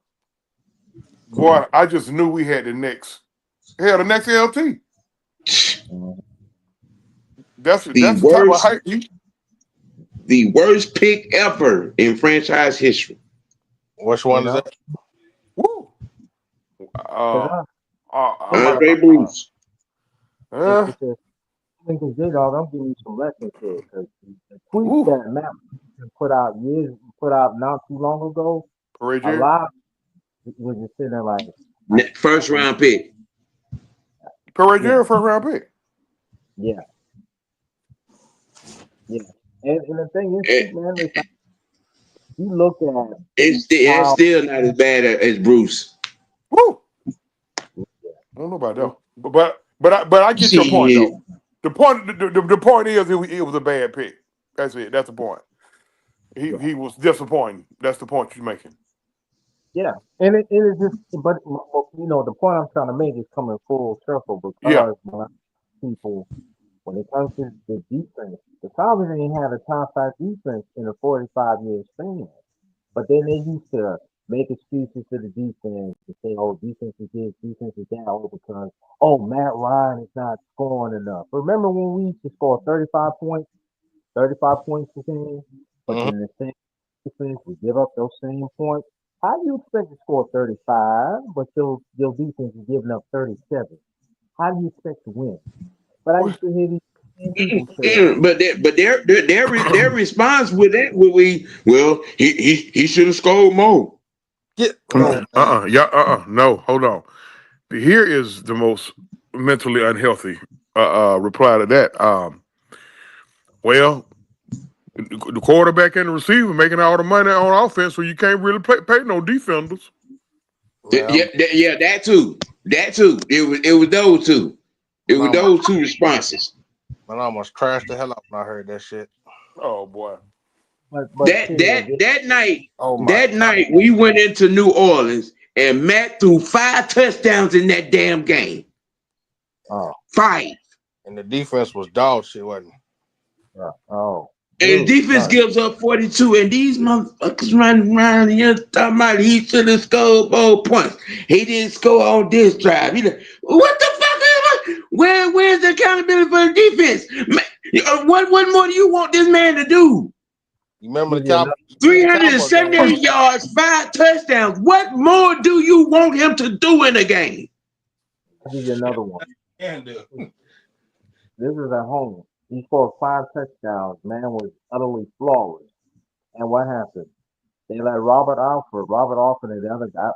boy, I just knew we had the next LT. That's the type of hype. The worst pick ever in franchise history. Which one is that? Woo. Andre Bruce. I think it's good, dog. I'm giving you some lessons here because the tweet that Matt put out not too long ago, a lot was just sitting there like first round pick. First round pick. Yeah. Yeah. And the thing is, man, if you look at it's still not as bad as Bruce. Woo. I don't know about that. But I get your point though. The point is it was a bad pick. That's it. That's the point. He was disappointing. That's the point you're making. Yeah, and it is just, but the point I'm trying to make is coming full circle because people, when it comes to the defense, the Falcons ain't had a top 5 defense in a 45-year span. But then they used to make excuses to the defense to say, "Oh, defense is this, defense is that," because Matt Ryan is not scoring enough. Remember when we used to score 35 points a game, but then the same defense would give up those same points? How do you expect to score 35, but your defense is giving up 37? How do you expect to win? But I used to hear these people say, but their response with that he should have scored more. No, hold on. Here is the most mentally unhealthy reply to that. Well, the quarterback and the receiver making all the money on offense, so you can't really pay no defenders. Yeah, that too. It was those two. It was those two responses. Man, I almost crashed the hell out when I heard that shit. Oh boy. But that night we went into New Orleans and Matt threw 5 touchdowns in that damn game. 5. And the defense was dog shit, wasn't it? And the defense gives up 42, and these motherfuckers running around here talking about he should have scored more points. He didn't score on this drive. What the fuck? Where's the accountability for the defense? What more do you want this man to do? You remember the Cowboys? 378 yards, 5 touchdowns. What more do you want him to do in a game? I'll give you another one. Can do. This is at home. He scored 5 touchdowns. Man was utterly flawless. And what happened? They let Robert Alford and the other guy,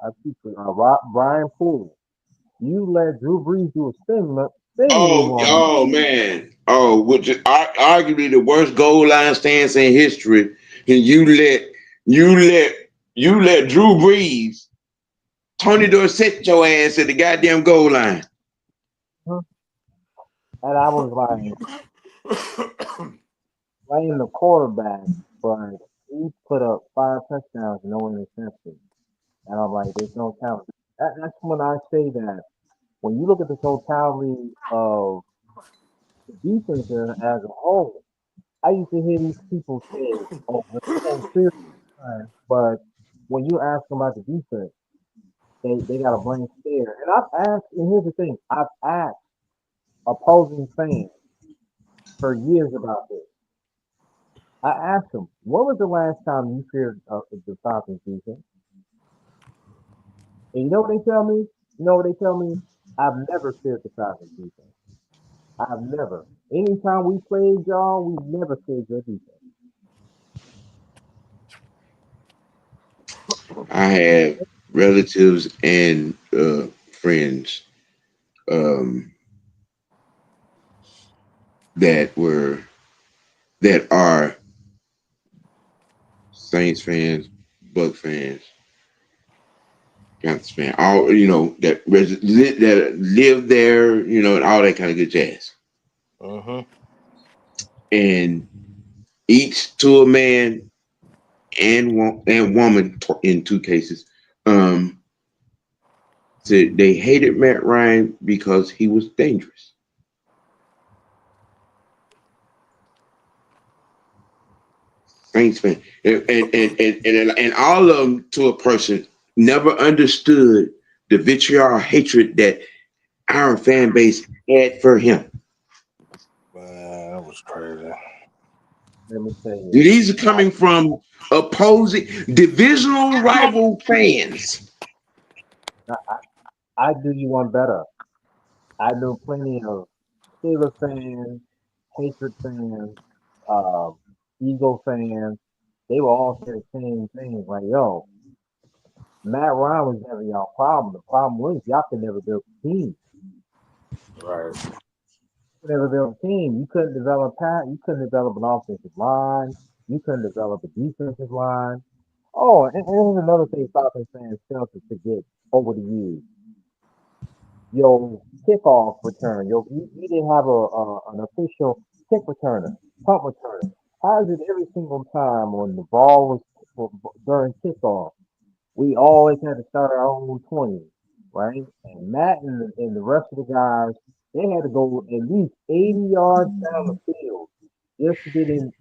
Brian Poole. You let Drew Brees do a spin move. Oh man. Which is arguably the worst goal line stance in history. And you let Drew Brees, Tony Dorsett your ass at the goddamn goal line. And I was playing the quarterback, but he put up 5 touchdowns, no interceptions. And I'm like, there's no talent. That's when I say that when you look at the totality of the defense as a whole, I used to hear these people say, "Oh, we're so serious," but when you ask them about the defense, they got a blank stare. And I've asked, and here's the thing: I've asked opposing fans for years about this. I asked them, "When was the last time you feared the Falcons defense?" And you know what they tell me? You know what they tell me? I've never feared the Falcons defense. I've never. Anytime we played y'all, we've never feared your defense. I have relatives and friends um, that are Saints fans, Buck fans, Panthers fans, all that live there, and all that kind of good jazz. Uh-huh. And each to a man and woman in two cases, said they hated Matt Ryan because he was dangerous. Saints fan, and all of them to a person never understood the vitriol hatred that our fan base had for him. Man, that was crazy. Let me tell you, These are coming from opposing divisional rival fans. I do you one better. I know plenty of Steelers fans, Patriot fans, uh, Eagle fans. They will all say the same thing. Like, yo, Matt Ryan was never y'all problem. The problem was y'all could never build a team. Right. You could never build a team. You couldn't develop You couldn't develop an offensive line. You couldn't develop a defensive line. Oh, and here's another thing Falcons fans fail to forget over the years. Your kickoff return. You didn't have an official kick returner, punt returner. How is it every single time when the ball was during kickoff, we always had to start our own 20, right? And Matt and the rest of the guys, they had to go at least 80 yards down the field just to get in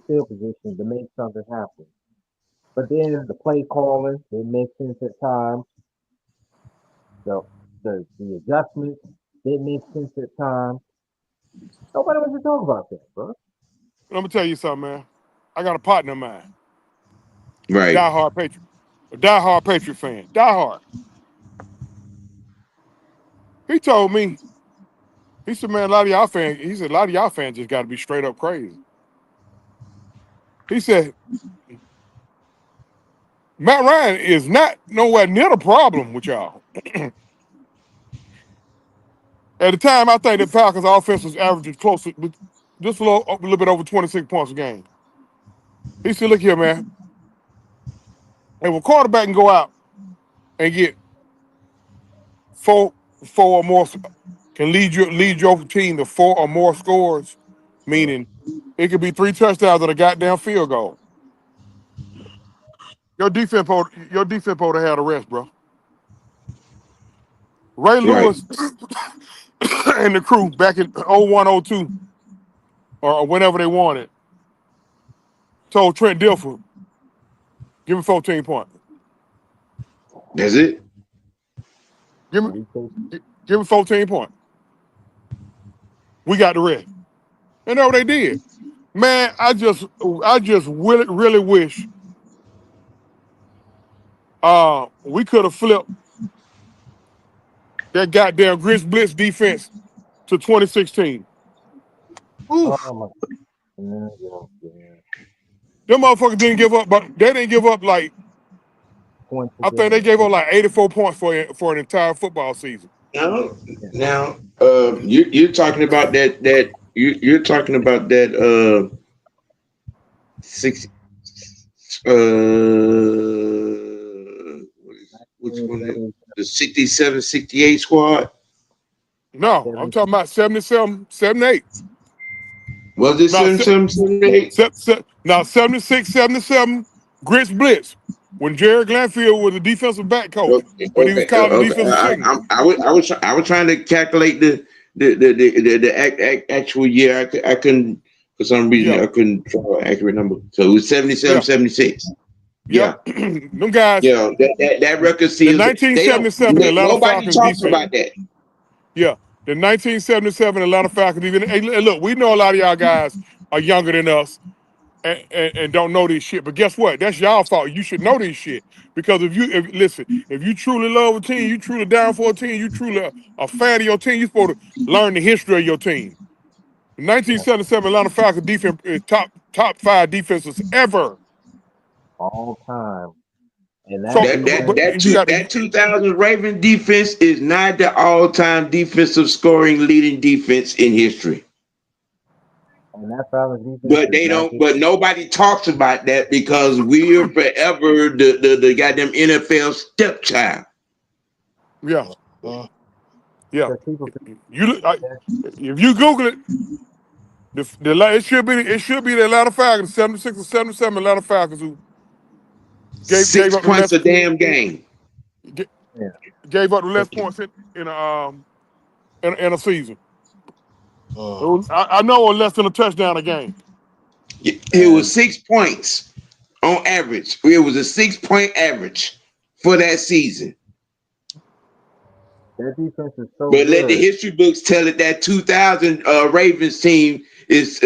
field position to make something happen. But then the play calling, it makes sense at times. The the adjustments, it makes sense at times. Nobody wants to talk about that, bro. Let me tell you something, man. I got a partner of mine, Right. a diehard Patriot fan, diehard. He told me, he said, man, a lot of y'all fans just got to be straight up crazy. He said, Matt Ryan is not nowhere near the problem with y'all. At the time, I think the Falcons' offense was averaging close to just a little bit over 26 points a game. He said, look here, man. If a quarterback can go out and get four or more, can lead your team to 4 or more scores, meaning it could be 3 touchdowns and a goddamn field goal. Your defense supposed to have the rest, bro. Ray Right. Lewis and the crew back in 01, 02, or whenever they wanted, told Trent Dilfer, give him 14 points. That's it. Give And me, we take give him 14 points. We got the rest. And that's what they did. Man, I just really wish we could have flipped that goddamn Grinch Blitz defense to 2016. oh Oof. my goodness, yeah. Them motherfuckers didn't give up, but they didn't give up like, Points a I think they game. gave up like 84 points for an entire football season. Now, Yeah. now, you're talking about you're talking about that 60 which one? The 67, 68 squad. No, I'm talking about 77, 78. Was it Now, 77, 78? now 76, 77, Grinch Blitz. when Jared Glanfield was the defensive back coach, Okay, but he was calling the okay. defensive signal. I was trying to calculate the actual year. I couldn't, for some reason Yeah, I couldn't draw an accurate number. So it was 77, yeah, 76. yep. Yeah. Them guys, That record the seals it. They don't. 1977 Atlanta Nobody Falcons talks defense. about that. Yeah, the 1977 Atlanta Falcons. Even hey, look, we know a lot of y'all guys are younger than us and don't know this shit. But guess what? That's y'all fault. You should know this shit because if you truly love a team, you truly down for a team, you truly a fan of your team, you're supposed to learn the history of your team. The 1977 Atlanta Falcons defense is top 5 defenses ever. all time. And that So, defense, you got That the 2000 Raven defense is not the all-time defensive scoring leading defense in history. and that Falcons defense But is they not don't. just But nobody talks about that because we're forever the goddamn NFL stepchild. yeah. Uh, Yeah, because people you look. that If you Google it, it should be the Atlanta Falcons, 76 or 77 Atlanta Falcons who gave Six up the points less a damn game. g- yeah, gave up the less because points in a season. uh, I know it was less than a touchdown a game. It was and 6 points on average. It was a 6 point average for that season. that defense is so But let the good. history books tell it that 2000 Ravens team is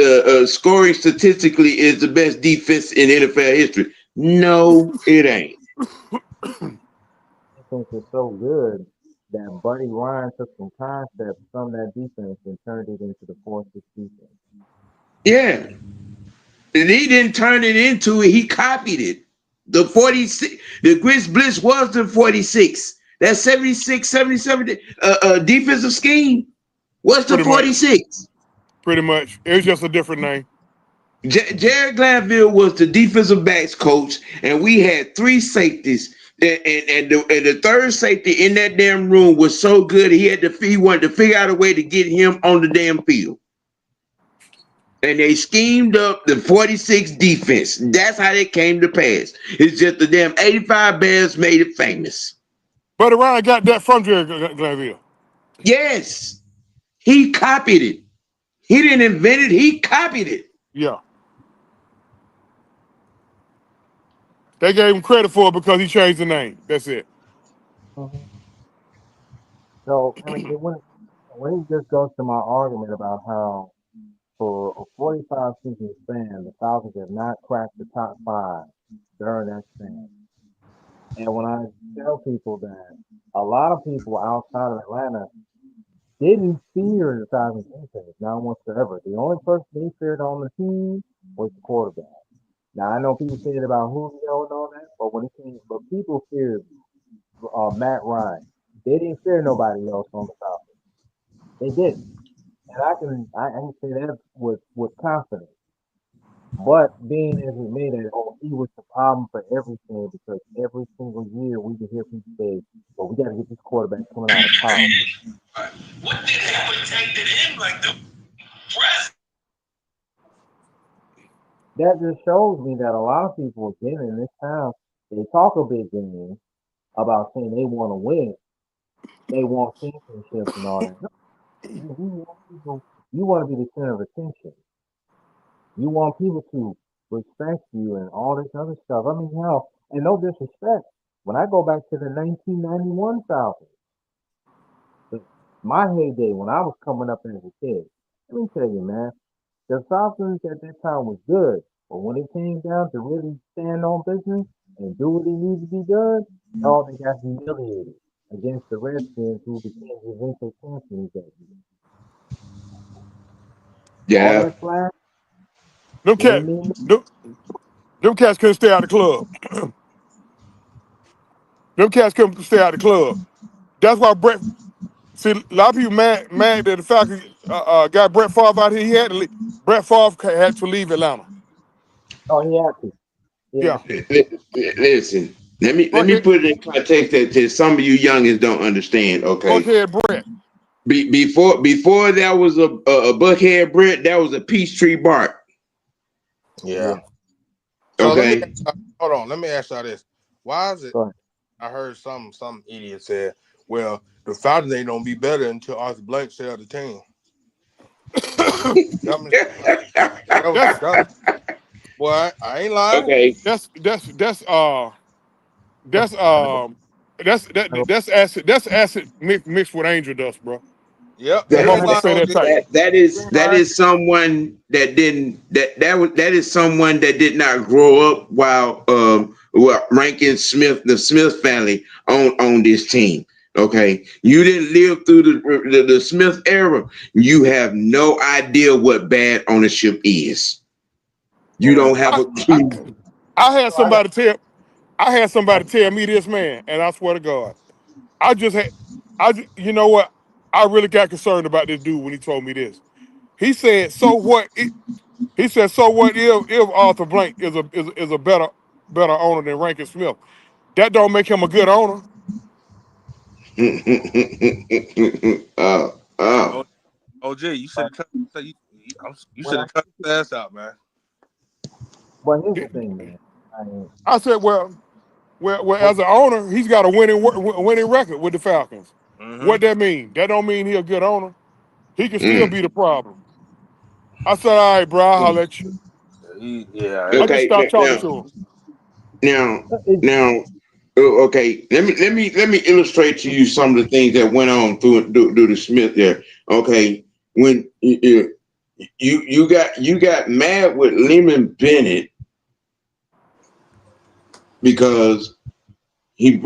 scoring statistically is the best defense in NFL history. No, it ain't. Defense is so good that Buddy Ryan took some concepts from that defense and turned it into the 4-6 defense. Yeah. And he didn't turn it into it. He copied it. The 46, the Grizz Blitz was the 46. That 76, 77 defensive scheme was the Pretty much, 46. pretty much. It was just a different name. Jared Glanville was the defensive backs coach, and we had 3 safeties. And the third safety in that damn room was so good he wanted to figure out a way to get him on the damn field. And they schemed up the 46 defense. That's how they came to pass. It's just the damn 85 Bears made it famous. Buddy Ryan got that from Jerry Glanville. Yes, he copied it. He didn't invent it. He copied it. Yeah. They gave him credit for it because he changed the name. That's it. Mhm. So I mean, when it just goes to my argument about how for a 45 season span, the Falcons have not cracked the top 5 during that span. And when I tell people that a lot of people outside of Atlanta didn't fear the Falcons defense, not whatsoever. The only person they feared on the team was the quarterback. Now I know people say it about Julio and all that, but but people feared Matt Ryan. They didn't fear nobody else on the Falcons. They didn't, and I can say that with confidence. But being as it may that he was the problem for everything because every single year we can hear people say, "Well, we got to get this quarterback coming out of college." What did they protected him like the press? That just shows me that a lot of people again in this town they talk a big game about saying they want to win, they want championships and all that. No, you want to be the center of attention. You want people to respect you and all this other stuff. I mean, hell, and no disrespect. When I go back to the 1991 Falcons, my heyday when I was coming up as a kid, let me tell you, man, the Falcons at that time was good. But when it came down to really stand on business and do what they need to be done, oh, they got humiliated against the Redskins who became the eventual champions that year. All Yeah. that flash Them didn't cat, mean them, them cats couldn't stay out of the club. Them cats couldn't stay out of the club. That's why Brett. See, a lot of people mad that the Falcons got Brett Favre out here. He had to leave. Brett Favre had to leave Atlanta. oh, he had to. He Yeah. had to. Listen, let me Go ahead. put it in context that some of you youngins don't understand. Go Okay, ahead, Brett. before that was a Buckhead Brett, that was a Peachtree Bart. yeah. Yeah. So let me Okay, hold on. Let me ask y'all this: Why is it? Go ahead. I heard some idiot said, "Well, the Falcons ain't gonna be better until Arthur Blank sell the team." That was, That's boy, I ain't lying. Okay. that's that's acid mixed with angel dust, bro. Yep, The you That ain't motherfucker lying, say that OG. type. You ain't that lying. is someone that didn't that is someone that did not grow up while Rankin Smith, the Smith family on this team. Okay, you didn't live through the Smith era. You have no idea what bad ownership is. You Man, don't have I, a I clue. I had I got somebody tell me this, man, and I swear to God, I just had you know what? I really got concerned about this dude when he told me this. He said, "So what?" He said, "So what if Arthur Blank is a better owner than Rankin Smith? That don't make him a good owner." Oh. O- OG. You should But have you when should I have cut his ass out, man. well, here's the thing, man. I mean, I said, well, as an owner, he's got a winning record with the Falcons. Mm-hmm. What that mean? That don't mean he a good owner. He can still Mm. be the problem. I said, all right, bro, I'll let you. I just Okay. stopped talking to him. Now, it, now, okay. Let me illustrate to you some of the things that went on through the Smith there. Okay, when you got mad with Lehman Bennett because he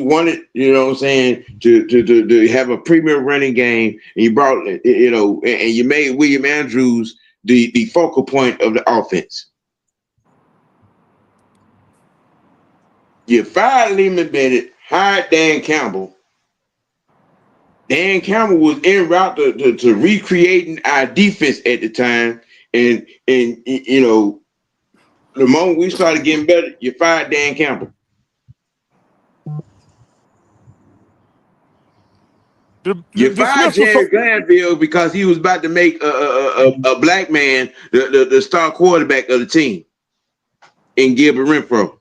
wanted, you know what I'm saying, to have a premier running game, and you brought, you know, and you made William Andrews the focal point of the offense. You fired Lehman Bennett, hired Dan Campbell. Dan Campbell was en route to recreating our defense at the time, and you know, the moment we started getting better, you fired Dan Campbell. You The fired Smiths was so Jerry Glanville because he was about to make a black man the star quarterback of the team in Gilbert Renfro.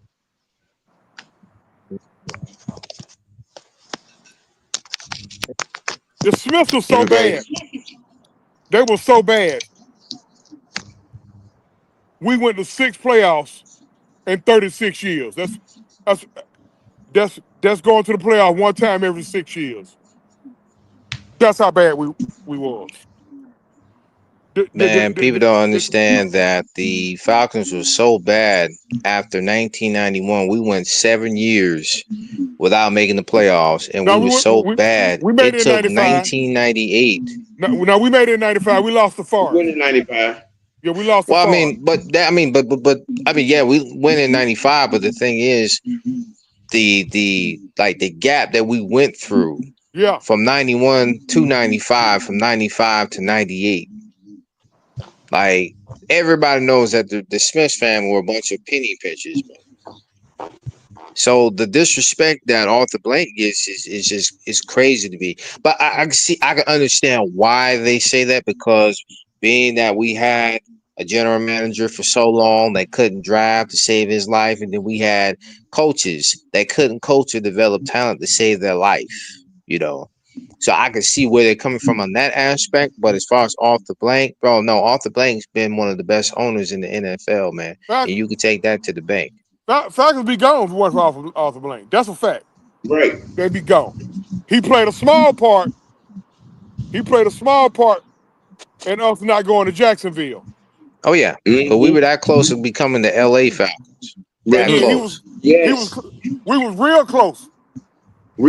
the Smiths was so Okay. bad. They were so bad. We went to 6 playoffs in 36 years. That's that's going to the playoff one time every 6 years. That's how bad we was. Man, people don't understand that the Falcons were so bad after 1991. We went 7 years without making the playoffs, and Now we were so we bad. we made It it in took '95. 1998. No, we made it in '95. We lost the We went Forest. in '95. Yeah, we lost the Well, I Forest. mean, yeah, we went in '95. But the thing is, the gap that we went through Yeah. from '91 to '95, from '95 to '98. Like everybody knows that the Smith family were a bunch of penny pinchers, man. So the disrespect that Arthur Blank gets is just is crazy to me. But I can understand why they say that, because being that we had a general manager for so long that couldn't drive to save his life, and then we had coaches that couldn't coach or develop talent to save their life, you know. So I can see where they're coming from on that aspect. But as far as Arthur Blank, bro, no, Arthur Blank's been one of the best owners in the NFL, man. And you can take that to the bank. Falcons be gone if it wasn't for Arthur Blank. That's a fact. Right. They'd be gone. He played a small part. He played a small part in us not going to Jacksonville. Oh yeah, but we Mm-hmm. were that close to becoming the LA Falcons. Yeah, That yeah, close. he was, Yes. we was real close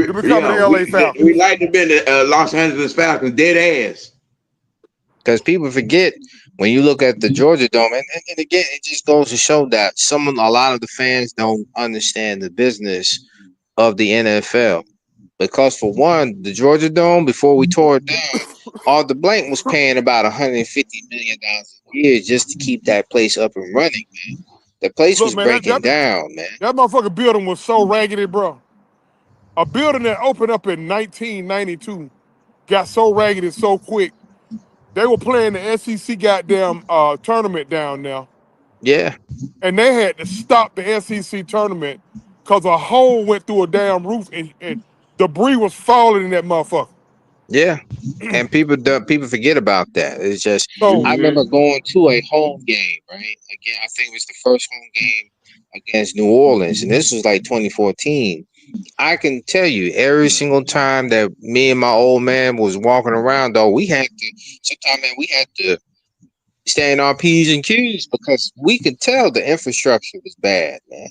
to becoming Yeah. the LA We Falcons. like to be the Los Angeles Falcons dead ass. Because people forget when you look at the Georgia Dome, and again, it just goes to show that a lot of the fans don't understand the business of the NFL. Because for one, the Georgia Dome, before we tore it down, Arthur Blank was paying about $150 million a year just to keep that place up and running, man. The place Look, was man, breaking down, man. that motherfucking building was so raggedy, bro. A building that opened up in 1992 got so raggedy so quick. They were playing the SEC goddamn tournament down there. Yeah, and they had to stop the SEC tournament because a hole went through a damn roof and debris was falling in that motherfucker. yeah. And people forget about that. It's just So I remember going to a home game, right? Again, I think it was the first home game against New Orleans, and this was like 2014. I can tell you, every single time that me and my old man was walking around, though, we had to sometimes, man, we had to stay in our P's and Q's because we could tell the infrastructure was bad, man.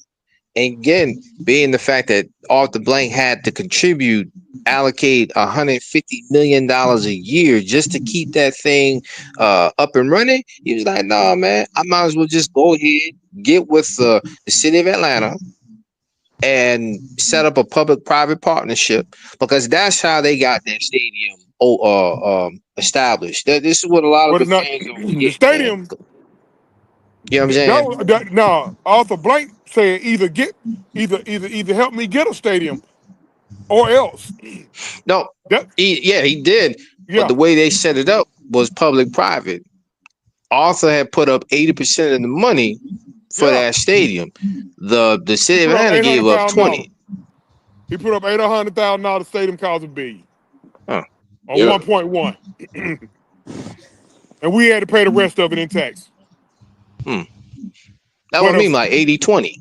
And again, being the fact that Arthur Blank had to allocate $150 million a year just to keep that thing up and running, he was like, "No, man, I might as well just go ahead, get with the city of Atlanta and set up a public-private partnership because that's how they got their stadium established. This is what a lot of but the not fans don't the forget, man. stadium. You know what I'm saying? No, Arthur Blank said either help me get a stadium or else. No, That he did. But yeah, the way they set it up was public-private. Arthur had put up 80% of the money for yeah. that stadium. The He city of put up Atlanta gave up $800,000. 20. He put up $800,000. Stadium cost $1 billion Huh. or Yeah. 1.1, and we had to pay the rest of it in tax. Hmm. That But would mean like 80-20.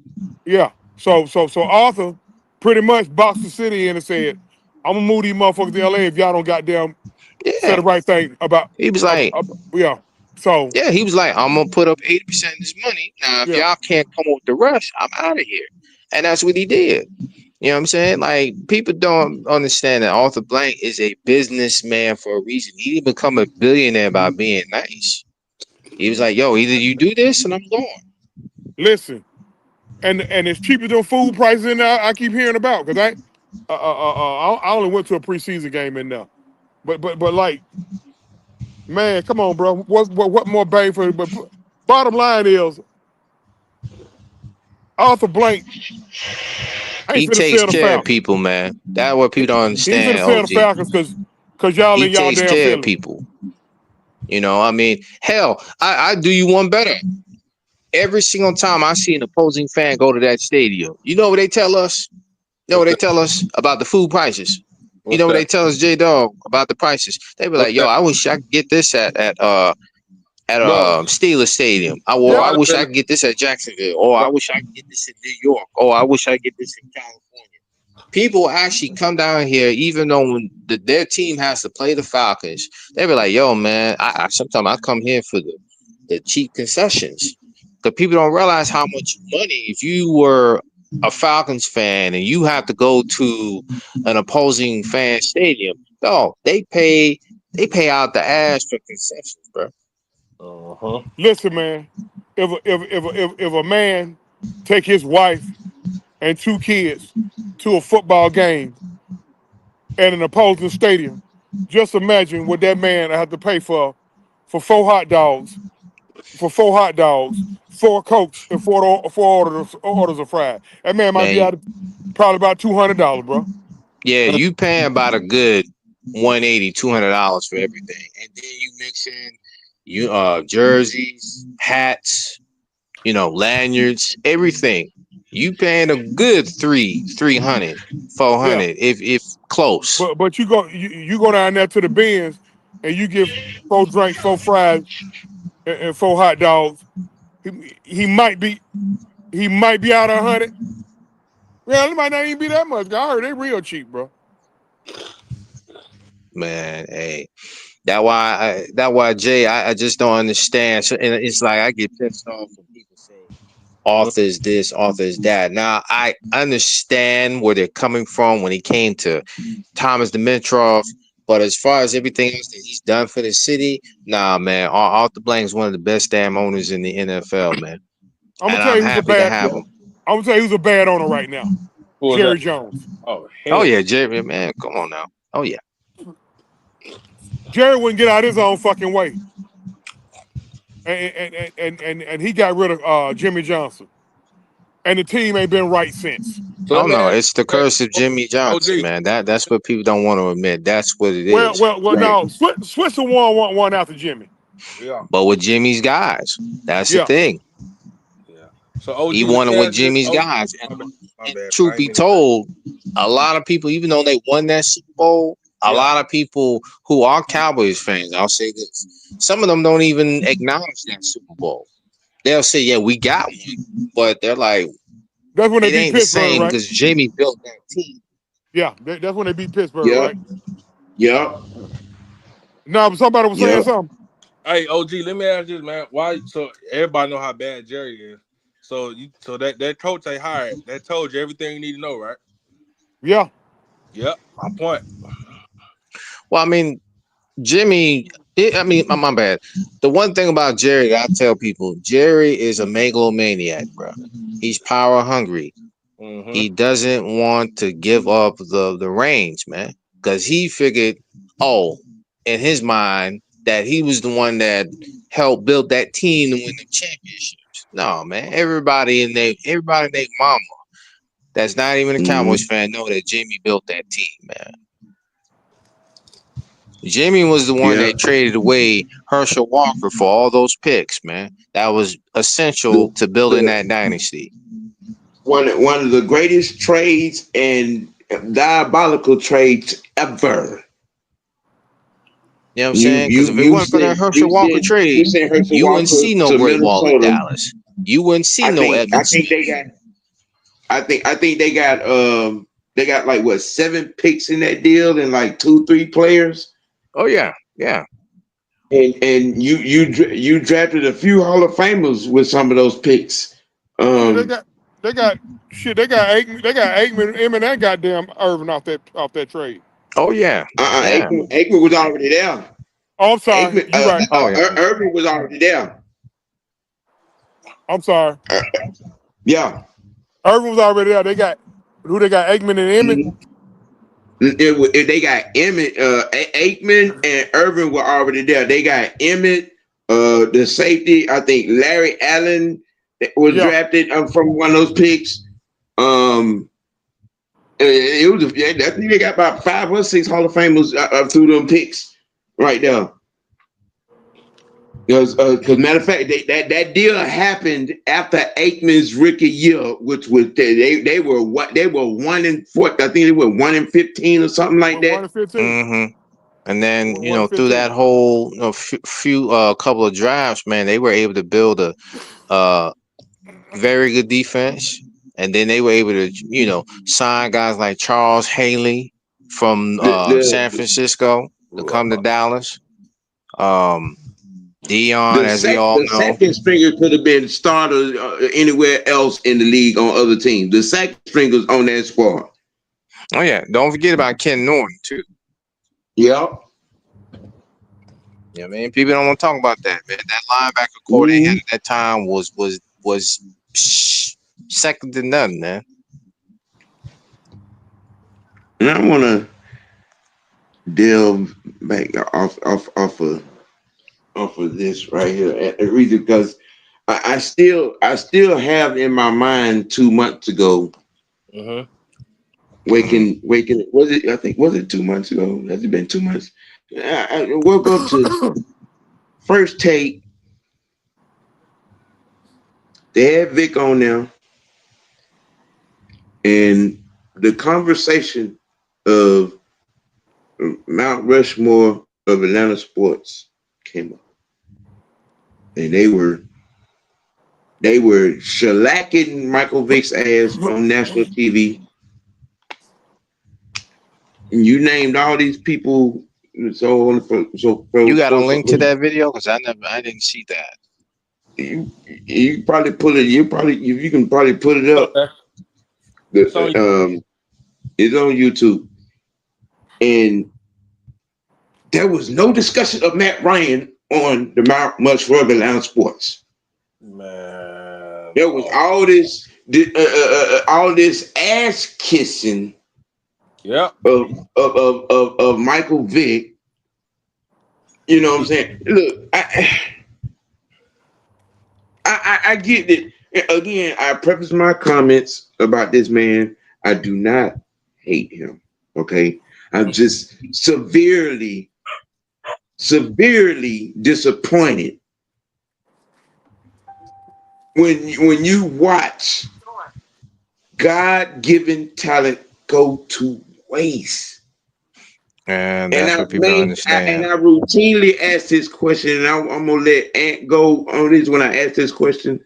yeah, so Arthur pretty much boxed the city in and said, "I'm gonna move these motherfuckers to LA if y'all don't goddamn say the Yeah. right thing about He was like, yeah." So yeah, he was like, I'm gonna put up 80% of this money. Now, if yeah, y'all can't come up with the rush, I'm out of here. And that's what he did. You know what I'm saying? Like, people don't understand that Arthur Blank is a businessman for a reason. He didn't become a billionaire by being nice. He was like, yo, either you do this and I'm going. listen, and it's cheaper than food prices in there. I keep hearing about because I only went to a preseason game in there, but like, man, come on, bro, what more bang for? But bottom line is Arthur Blank ain't He finna takes sell the care of Falcons. people, man. That's what people don't He ain't finna understand, sell the OG. Falcons because y'all He in y'all takes damn care of feelings. people. You know, I mean, hell, I do you one better. Every single time I see an opposing fan go to that stadium, you know what they tell us? You know what What's they that? tell us about the food prices? You What's know what they that? tell us, J Dog, about the prices? They be What's like, "Yo, that? I wish I could get this at No, Steelers Stadium. no, I I wish I didn't. could get this at Jacksonville. Or I No, wish I could get this in New York. Or I wish I could get this in California." People actually come down here, even though when their team has to play the Falcons, they be like, "Yo, man, I sometimes I come here for the cheap concessions." Because people don't realize how much money if you were a Falcons fan and you have to go to an opposing fan stadium. No, they pay out the ass for concessions, bro. uh-huh. Listen, man, if a man take his wife and 2 kids to a football game at an opposing stadium, just imagine what that man had to pay for 4 hot dogs, 4 Cokes, and four orders of fries. That man might be Man, out of probably about $200, bro. yeah, you paying about a good $180-$200 for everything. And then you mix in jerseys, hats, lanyards, everything. You paying a good 300, Yeah, 400 if close. but you go down there to the Benz and you get 4 drinks, 4 fries, and 4 hot dogs. He he might be out 100. Yeah, it might not even be that much. I heard they real cheap, bro. Man, hey. That why Jay, I just don't understand. So, and it's like I get pissed off when people say author is this, author is that. Now I understand where they're coming from when he came to Thomas Dimitrov, but as far as everything else that he's done for the city, nah, man, Arthur Blank is one of the best damn owners in the NFL, man, I'm gonna and tell I'm you who's a happy to bad. have him. I'm gonna tell you who's a bad owner right now. Who was that? Jerry Jones. Oh, Oh hell. yeah, Jerry, man, come on now. Oh yeah, Jerry wouldn't get out his own fucking way, and he got rid of Jimmy Johnson, and the team ain't been right since. So oh let me no, ask it's the you, curse of Jimmy Johnson, OG. man. That's what people don't want to admit. That's what it Well, is. Right. no. Switzerland won after Jimmy. Yeah. But with Jimmy's guys, that's the Yeah, thing. So OG, He let won me it with ask you this. Jimmy's OG, guys. my bad. My And bad. I truth ain't be mean to cut you. told, a lot of people, even though they won that Super Bowl, a Yeah. lot of people who are Cowboys fans, I'll say this, some of them don't even acknowledge that Super Bowl. They'll say, yeah, we got one, but they're like, That's when they it beat ain't the Pittsburgh, same right? because Jimmy built that team. Yeah, that's when they beat Pittsburgh, Yep. right? Yep. No, but somebody was saying Yep. something. Hey, OG, let me ask you this, man. Why? So everybody know how bad Jerry is. So that coach they hired, that told you everything you need to know, right? Yeah. Yep. My point. Well, I mean, Jimmy, my bad. The one thing about Jerry that I tell people, Jerry is a megalomaniac, bro. He's power hungry. Mm-hmm. He doesn't want to give up the reins, man, because he figured, oh, in his mind, that he was the one that helped build that team to win the championships. No, man. Everybody in their mama that's not even a Cowboys fan know that Jimmy built that team, man. Jimmy was the one Yeah. that traded away Herschel Walker for all those picks, man. That was essential The, to building the that dynasty. one of the greatest trades and diabolical trades ever. You know what I'm You saying? Because you if it you wasn't for that sent Herschel Walker you trade, sent Herschel you wouldn't Walker see no to Great Wall of Minnesota. Dallas. You wouldn't see I no think I Evans think Smith. I think they got like what 7 picks in that deal and like 2-3 players. Oh yeah, yeah. And you drafted a few Hall of Famers with some of those picks. Shit, Um, they got Aikman, him and that goddamn Irvin off that trade. Oh yeah, yeah. Aikman was already there. Oh, I'm sorry. You right. Oh yeah. Irvin was already there. I'm sorry. Yeah. Irvin was already there. They got Aikman and Emmett. Mhm. They got Emmett, Aikman and Irvin were already there. They got Emmett, the safety. I think Larry Allen was Yeah. drafted from one of those picks. It was. I think they got about 5 or 6 Hall of Famers through them picks right there. Because matter of fact, that deal happened after Aikman's rookie year, which was they were 1-4. I think they were 1-15 or something like that. 1-15. Mm-hmm. And then through 1-15. that whole few couple of drafts, man, they were able to build a very good defense, and then they were able to sign guys like Charles Haley from The San Francisco to come to Dallas. Dion, the as we sec, all the know. second stringer could have been starter anywhere else in the league on other teams. The second stringers on that squad. Oh yeah, don't forget about Ken Norton too. Yep. Yeah, man. People don't want to talk about that, man. That linebacker core they had Mm-hmm. at that time was second to none, man. And I want to delve back off of this right here, and the reason because I still have in my mind 2 months ago. Mm-hmm. Waking. Was it? I think was it 2 months ago? Has it been 2 months? I woke up to First Take. They had Vick on there, and the conversation of Mount Rushmore of Atlanta sports came up, and they were shellacking Michael Vick's ass on national TV. And you named all these people. So on. You got a link to that video? Because I didn't see that. You probably put it. You can probably put it up. Okay. It's on you. It's on YouTube, and there was no discussion of Matt Ryan on the Mount Rushmore of Atlanta sports. Man. There was all this ass kissing. Yep. Of Michael Vick. You know what I'm saying? Look, I get it. Again, I preface my comments about this man. I do not hate him. Okay. I'm just severely disappointed when you watch God-given talent go to waste. And And that's what people don't understand. I routinely ask this question, and I'm gonna let Ant go on this when I ask this question.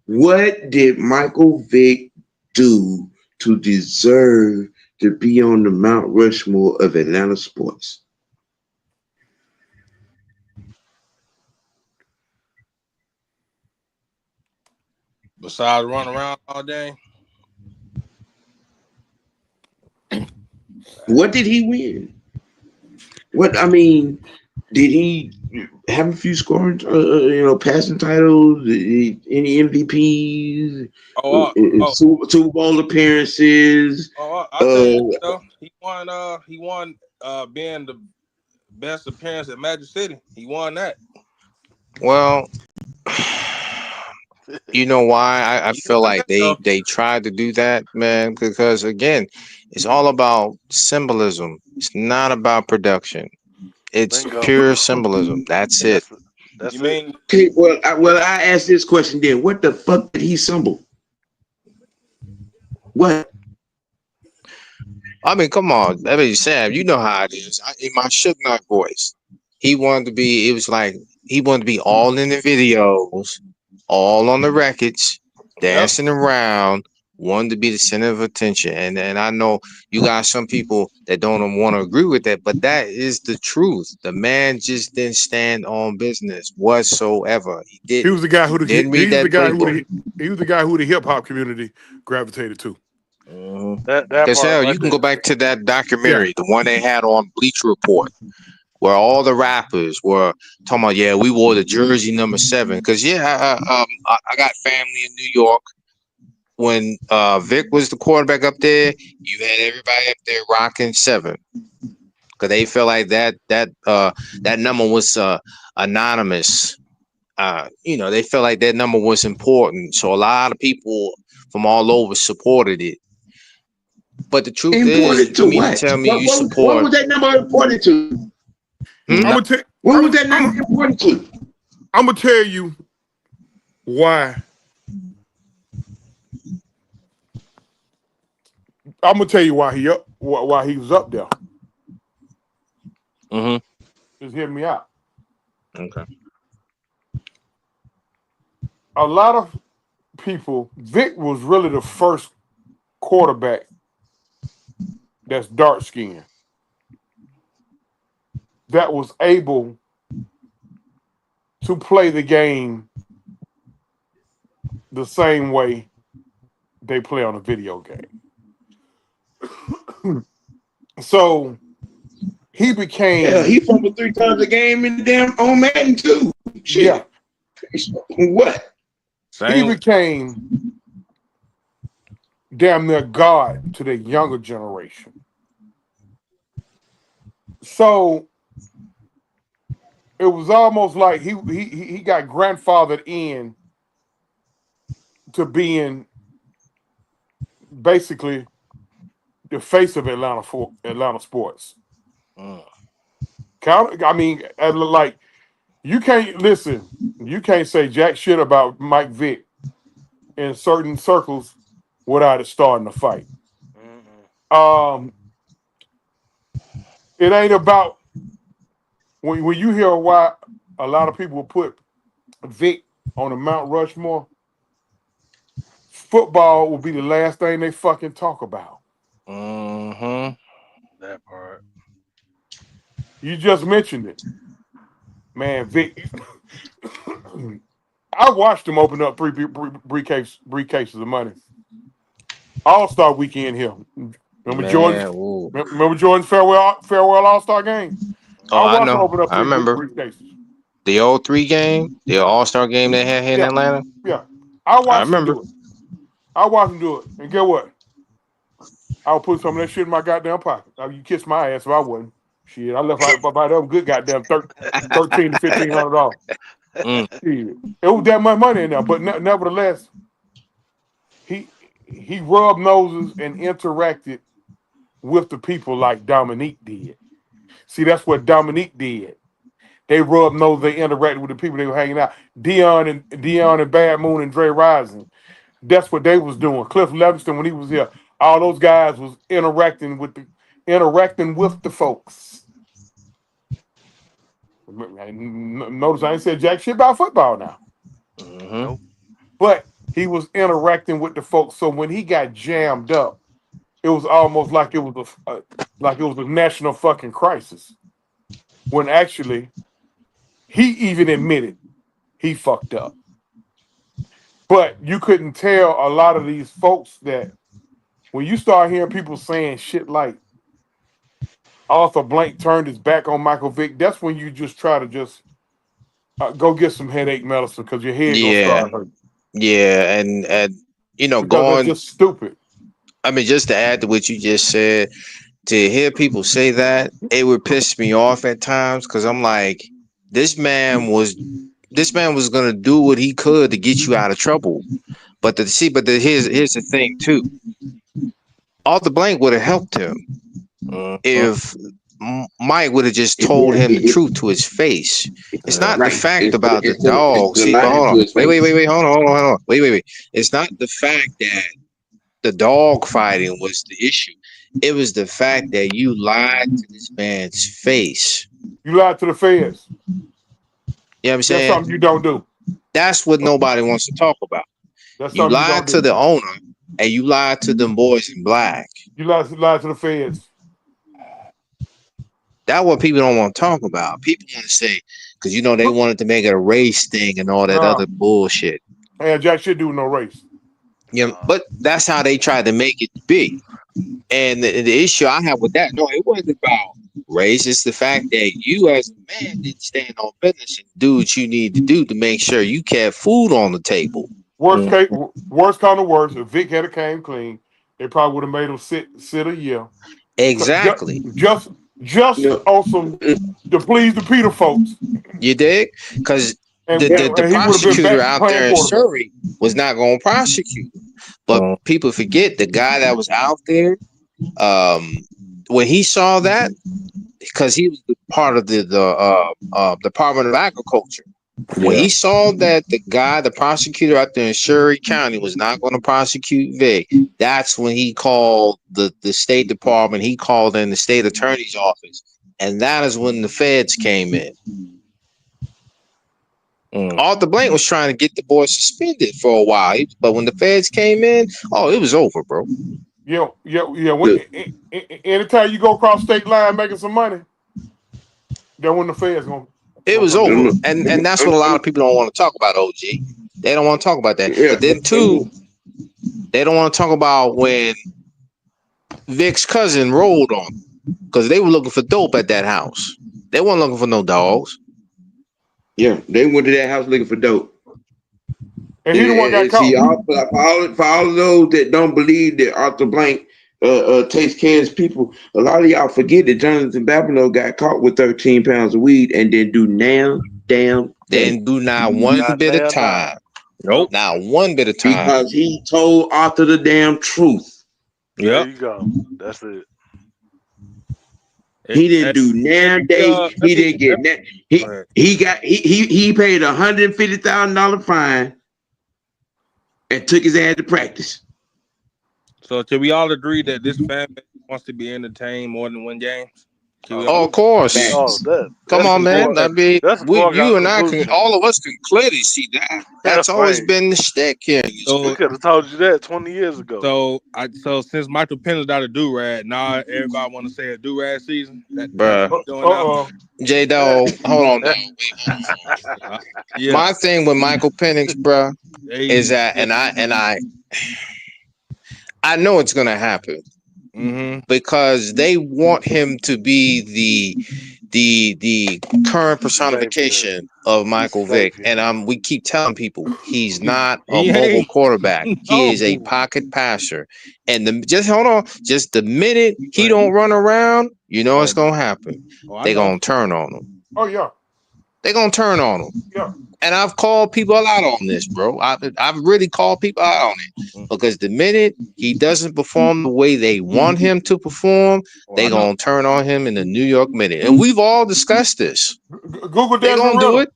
What did Michael Vick do to deserve to be on the Mount Rushmore of Atlanta sports? Besides running around all day, What did he win? What I mean, did he have a few scoring, passing titles? Any MVPs, oh, oh, Super Bowl appearances? I'll tell you this Uh, though. He won being the best appearance at Magic City. He won that. Well, you know why I He feel won like that though. they tried to do that, man, because again, it's all about symbolism. It's not about production. It's Bingo. pure symbolism. That's it. You That's it. mean okay, I asked this question then. What the fuck did he symbol? What? I mean, come on. I mean, Sam, you know how it is. In my Suge Knight voice, he wanted to be. It was like he wanted to be all in the videos, all on the records, yep. dancing around. Wanted to be the center of attention, and I know you got some people that don't want to agree with that, but that is the truth. The man just didn't stand on business whatsoever. He He was didn't. the guy who Didn't read that playbook. he was the guy who the hip hop community gravitated to. That Because part hell, right you can go there. back to that Yeah. documentary, the one they had on Bleacher Report, where all the rappers were talking about, yeah, we wore the jersey number 7. Because yeah, I got family in New York. When Vick was the quarterback up there, you had everybody up there rocking 7, because they felt like that number was anonymous. They felt like that number was important, so a lot of people from all over supported it. But the truth is, Important for to me to what? tell me you What support, was that number important to? hmm? I'm gonna tell What was I'm that I'm number important to? I'm gonna tell you why. I'm gonna tell you why he was up there. Mm-hmm. Just hear me out. Okay. A lot of people, Vic was really the first quarterback that's dark skinned that was able to play the game the same way they play on a video game. So he Hell, became, he fumbled 3 times a game in the damn on Madden too. yeah, Shit. What? he Same. became damn near God to the younger generation. So it was almost like he got grandfathered in to being basically the face of Atlanta sports. Mm. I mean, like you can't listen. You can't say jack shit about Mike Vick in certain circles without it starting a fight. Mm-mm. Um, it ain't about when you hear why a lot of people will put Vick on the Mount Rushmore. Football will be the last thing they fucking talk about. Mm-hmm. That part. You just mentioned it, man. Vick. I watched him open up three briefcases of money. All Star Weekend here. Remember Jordan's Man, ooh. remember Jordan's farewell All Star game. Oh, I I watched him know. open up I three remember briefcases. the 03 game, the All-Star game they had here in Yeah, Atlanta. yeah. I I watched him remember. do it. I watched him do it, and get what? I'll put some of that shit in my goddamn pocket. Now, you kiss my ass if I wouldn't. Shit, I left by them good goddamn $1,300 to $1,500. Mm. Shit. It was that much money in there, but nevertheless, he rubbed noses and interacted with the people like Dominique did. See, that's what Dominique did. They rubbed nose. They interacted with the people they were hanging out. Dion and Bad Moon and Dre Rising. That's what they was doing. Cliff Levingston when he was here, all those guys was interacting with the folks. Notice I ain't said jack shit about football now, Nope. but he was interacting with the folks. So when he got jammed up, it was almost like it was a national fucking crisis. When actually, he even admitted he fucked up. But you couldn't tell a lot of these folks that when you start hearing people saying shit like Arthur Blank turned his back on Michael Vick, that's when you just try to just go get some headache medicine because your head gonna Yeah, start hurting. yeah, and you know, Because that's going. just stupid. I mean, just to add to what you just said, to hear people say that, it would piss me off at times because I'm like, this man was gonna do what he could to get you out of trouble. But here's the thing too. Arthur Blank would have helped him if Mike would have just told him the truth to his face. It's not the Right. fact It's about the it's dog. See, but lying hold to on. his face. Wait. Hold on. Wait. It's not the fact that the dog fighting was the issue. It was the fact that you lied to this man's face. You lied to the feds. You know what I'm That's saying? something you don't do. That's what nobody wants to talk about. That's You something you lied don't to do. the owner and you lied to them boys in black. You lied to the feds. That's what people don't want to talk about. People want to say, because they wanted to make it a race thing and all that other No. bullshit. And jack shit do no race. But that's how they tried to make it be. And the issue I have with that, no, it wasn't about race. It's the fact that you as a man didn't stand on business and do what you need to do to make sure you kept food on the table. Worst kind of worst. If Vick had came clean, they probably would have made him sit a year. Exactly. Just on some to please the Peter folks. You dig? Because And the he would have been prosecutor back out playing there in quarterback. Surrey was not going to prosecute him. But people forget the guy that was out there, when he saw that, because he was part of the Department of Agriculture. When he saw that the prosecutor out there in Surrey County was not going to prosecute Vick, that's when he called the State Department. He called in the state attorney's office. And that is when the feds came in. Arthur Blank was trying to get the boy suspended for a while. But when the feds came in, it was over, bro. Yeah. Anytime you go across state line making some money, then when the feds going. It was over, and that's what a lot of people don't want to talk about. OG, they don't want to talk about that. Yeah. But then too, they don't want to talk about when Vick's cousin rolled on him because they were looking for dope at that house. They weren't looking for no dogs. Yeah, they went to that house looking for dope. And he the one got caught. See, for all of those that don't believe that Arthur Blank takes care of his people, a lot of y'all forget that Jonathan Babineau got caught with 13 pounds of weed and didn't do damn. Didn't do not one bit of time. Nope. Not one bit of time. Because he told Arthur the damn truth. There you go. That's it. He didn't do damn day. He didn't get that. He paid $150,000 fine and took his ass to practice. So can we all agree that this fan base wants to be entertained more than win games? Of course. Come on, man. You and I can, all of us can clearly see that. That's always been the shtick here. We could have told you that 20 years ago. So since Michael Penix got a do-rag, now everybody want to say a do-rag season. Bruh. J-Dog, hold on now. My thing with Michael Penix, bruh, is that, and I know it's gonna happen. Because they want him to be the current personification of Michael Vick, and we keep telling people he's not a mobile quarterback. He is a pocket passer, and just hold on, just the minute he don't run around, it's gonna happen. They gonna turn on him. Oh yeah. they're gonna turn on him. Yeah. And I've called people out on this, bro. I've really called people out on it because the minute he doesn't perform the way they want him to perform, they gonna turn on him in the New York minute. And we've all discussed this. Google They Desmond gonna do Ritter. it.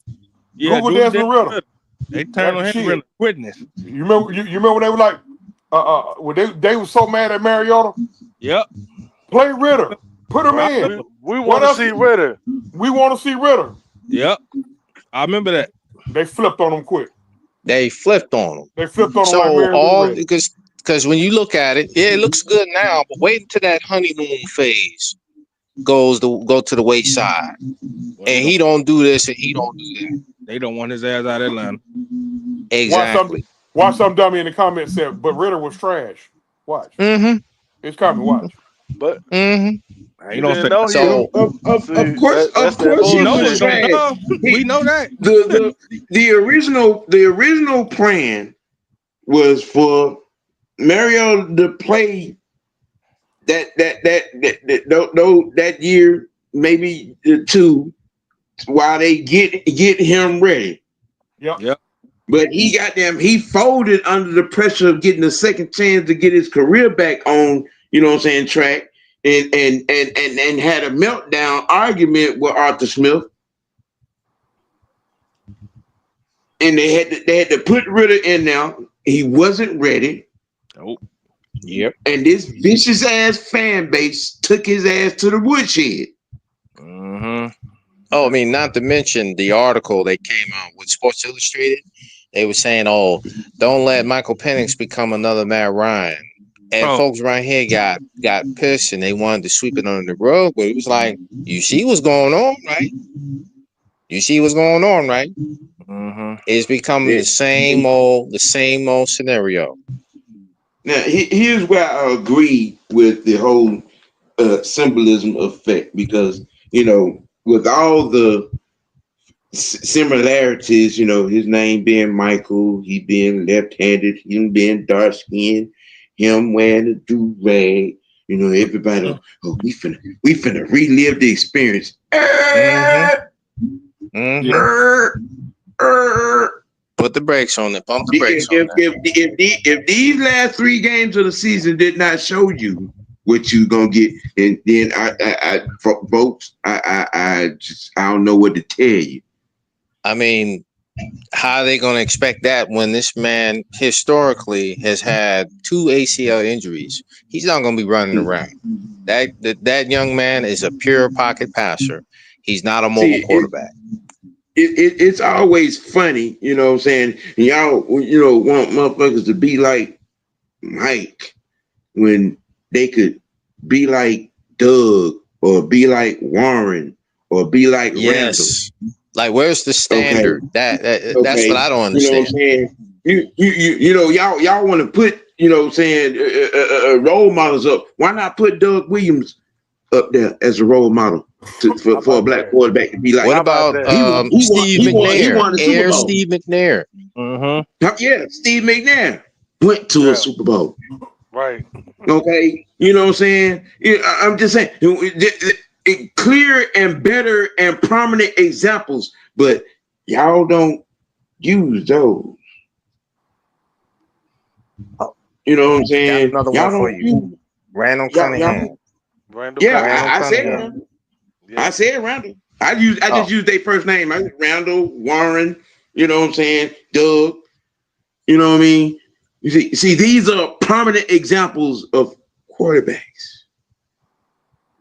Yeah, Google Desmond Ritter. They turned on him Shit. in witness. You remember when they were like, when they were so mad at Mariota? Yep. Play Ritter. Put him in. We What want to else? see Ritter. We want to see Ritter. Yep. I remember that. They flipped on him quick. They flipped on him. They flipped on him So like Mariota all ready. because when you look at it, yeah, it looks good now, but wait until that honeymoon phase go to the wayside. And he don't do this and he don't do that. They don't want his ass out of Atlanta. Exactly. Watch some dummy in the comments said, but Ritter was trash. Watch. Mm-hmm. It's coming. Watch. But you don't say know he so. Of course, he was trash. We know that. The original plan was for Mario to play that year, maybe two, while they get him ready. Yep. But he folded under the pressure of getting a second chance to get his career back on, track, and had a meltdown argument with Arthur Smith. And they had to put Ritter in now. He wasn't ready. Nope. Yep. And this vicious ass fan base took his ass to the woodshed. Mm-hmm. Oh, I mean, not to mention the article that came out with Sports Illustrated. They were saying, "Oh, don't let Michael Penix become another Matt Ryan." And folks right here got pissed and they wanted to sweep it under the rug. But it was like, you see what's going on, right? You see what's going on, right? Mm-hmm. It's becoming the same old scenario. Now, here's where I agree with the whole symbolism effect, because with all the similarities, his name being Michael, he being left-handed, him being dark-skinned, him wearing a do-rag, everybody, we finna relive the experience. Put the brakes on it. Pump the brakes on it. If these last 3 games of the season did not show you what you gonna get, and then folks, I don't know what to tell you. I mean, how are they going to expect that when this man historically has had 2 ACL injuries? He's not going to be running around. That young man is a pure pocket passer. He's not a mobile quarterback. It's always funny, what I'm saying? Y'all, want motherfuckers to be like Mike when they could be like Doug or be like Warren or be like Randall. Like, where's the standard? Okay. That's what I don't understand. Y'all want to put, role models up. Why not put Doug Williams up there as a role model for a black quarterback to be like? What about Steve McNair? Steve McNair. Mm-hmm. Yeah, Steve McNair went to a Super Bowl. Right. Okay. You know what I'm saying? I'm just saying, clear and better and prominent examples, but y'all don't use those. You know what I'm saying? Another y'all one for you. Randall Cunningham. I said Randall. Yeah. I said Randall. I just used their first name. I said Randall, Warren, you know what I'm saying? Doug. You know what I mean? You see, these are prominent examples of quarterbacks.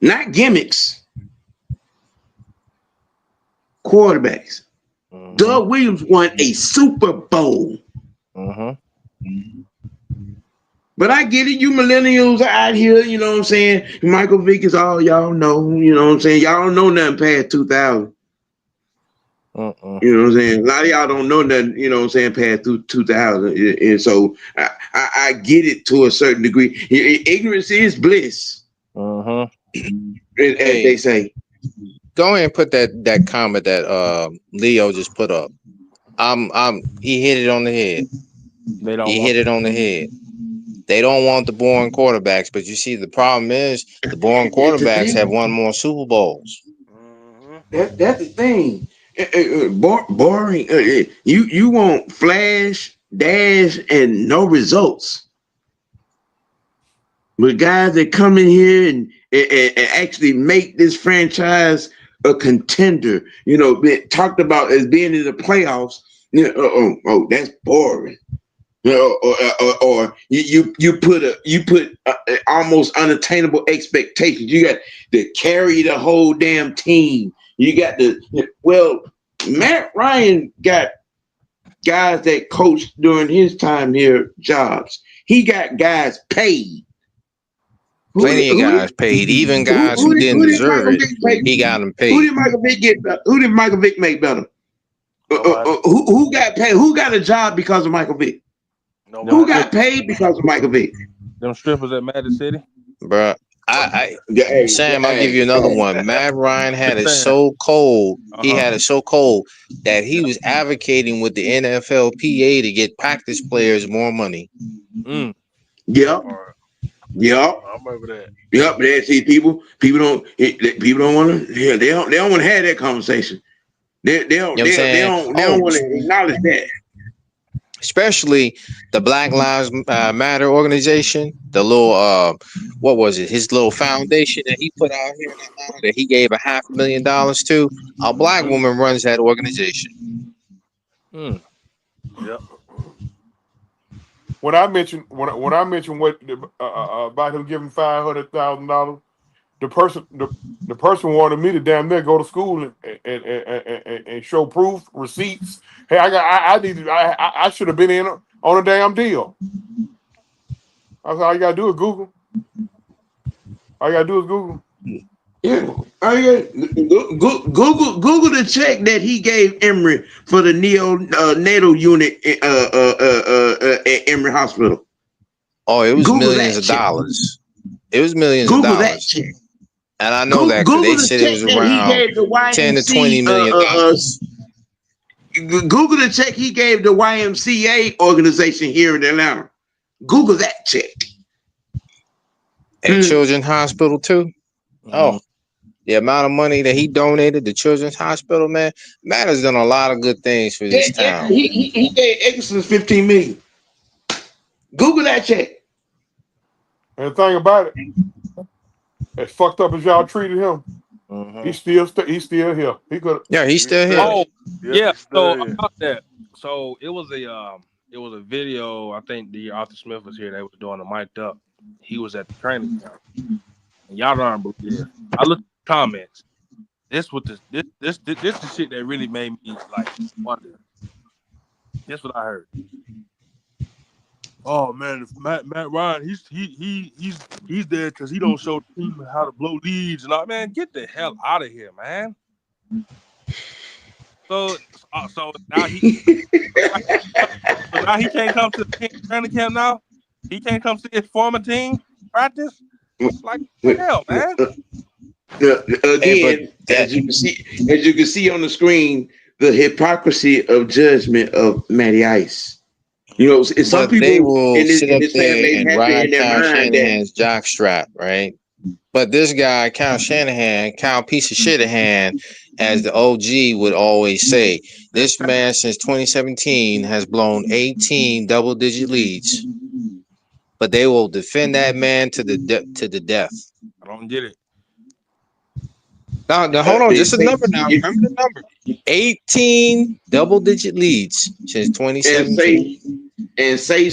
Not gimmicks. Quarterbacks. Mm-hmm. Doug Williams won a Super Bowl. Mm-hmm. But I get it, you millennials are out here, you know what I'm saying? Michael Vick is all y'all know, you know what I'm saying? Y'all don't know nothing past 2000. You know what I'm saying? A lot of y'all don't know nothing, you know what I'm saying, past 2000. And so I get it to a certain degree. Ignorance is bliss. Uh-huh. As they say. Go ahead and put that comment that Leo just put up. He hit it on the head. Hit it on the head. They don't want the boring quarterbacks, but you see, the problem is the boring quarterbacks have won more Super Bowls. That's the thing. Boring. You want flash, dash, and no results. But guys that come in here and actually make this franchise a contender, talked about as being in the playoffs. That's boring. Or you put almost unattainable expectations. You got to carry the whole damn team. You got Matt Ryan got guys that coached during his time here jobs. He got guys paid. Plenty of guys paid, even guys who didn't deserve it. He got them paid. Who did Michael Vick get better? Who did Michael Vick make better? Who got paid? Who got a job because of Michael Vick? Who got paid because of Michael Vick? Them strippers at Matty City, bruh. Sam, I'll give you another one. Matt Ryan had it so cold. He had it so cold that he was advocating with the NFLPA to get practice players more money. Yep. I remember that. Yep. But see, people don't want to. They don't want to have that conversation. They don't want to acknowledge that. Especially the Black Lives Matter organization, the little what was it? His little foundation that he put out here in Atlanta that he gave $500,000 to. A black woman runs that organization. Yep. When I mentioned what about him giving $500,000, the person wanted me to damn near go to school and show proof, receipts. Hey, I should have been in on a damn deal. That's all you gotta do is Google. All you gotta do is Google. Yeah, Google the check that he gave Emory for the neonatal unit at Emory Hospital. Oh, it was Google millions of dollars. It was millions Google of dollars. That check. And I know that because they said it was around 10 to 20 million dollars. Google the check he gave the YMCA organization here in Atlanta. Google that check. And Children's Hospital too. Oh, the amount of money that he donated to Children's Hospital, man. Matt has done a lot of good things for this town. He gave Exodus $15 million. Google that check. And the thing about it, as fucked up as y'all treated him, he's still here. He could. Yeah, he's still here. Oh, yeah. So about that. So it was a video. I think the Arthur Smith was here. They was doing a mic'd up. He was at the training camp. And y'all don't believe it. I looked at the comments. This the shit that really made me like wonder. That's what I heard. Oh man, if Matt Ryan, he's there because he don't show the team how to blow leads and all. Man, get the hell out of here, man. So now he can't come to the training camp now. He can't come see his former team practice. Like hell, man. Again, as you can see on the screen, the hypocrisy of judgment of Matty Ice. Some people they will in this, sit up this there and ride Kyle mind Shanahan's jockstrap, right? But this guy, Kyle Shanahan, Kyle piece of shit-a-hand, as the OG would always say, this man since 2017 has blown 18 double-digit leads. But they will defend that man to the death. I don't get it. Now hold on, just a number now. Remember the number. 18 double-digit leads since 2017. And say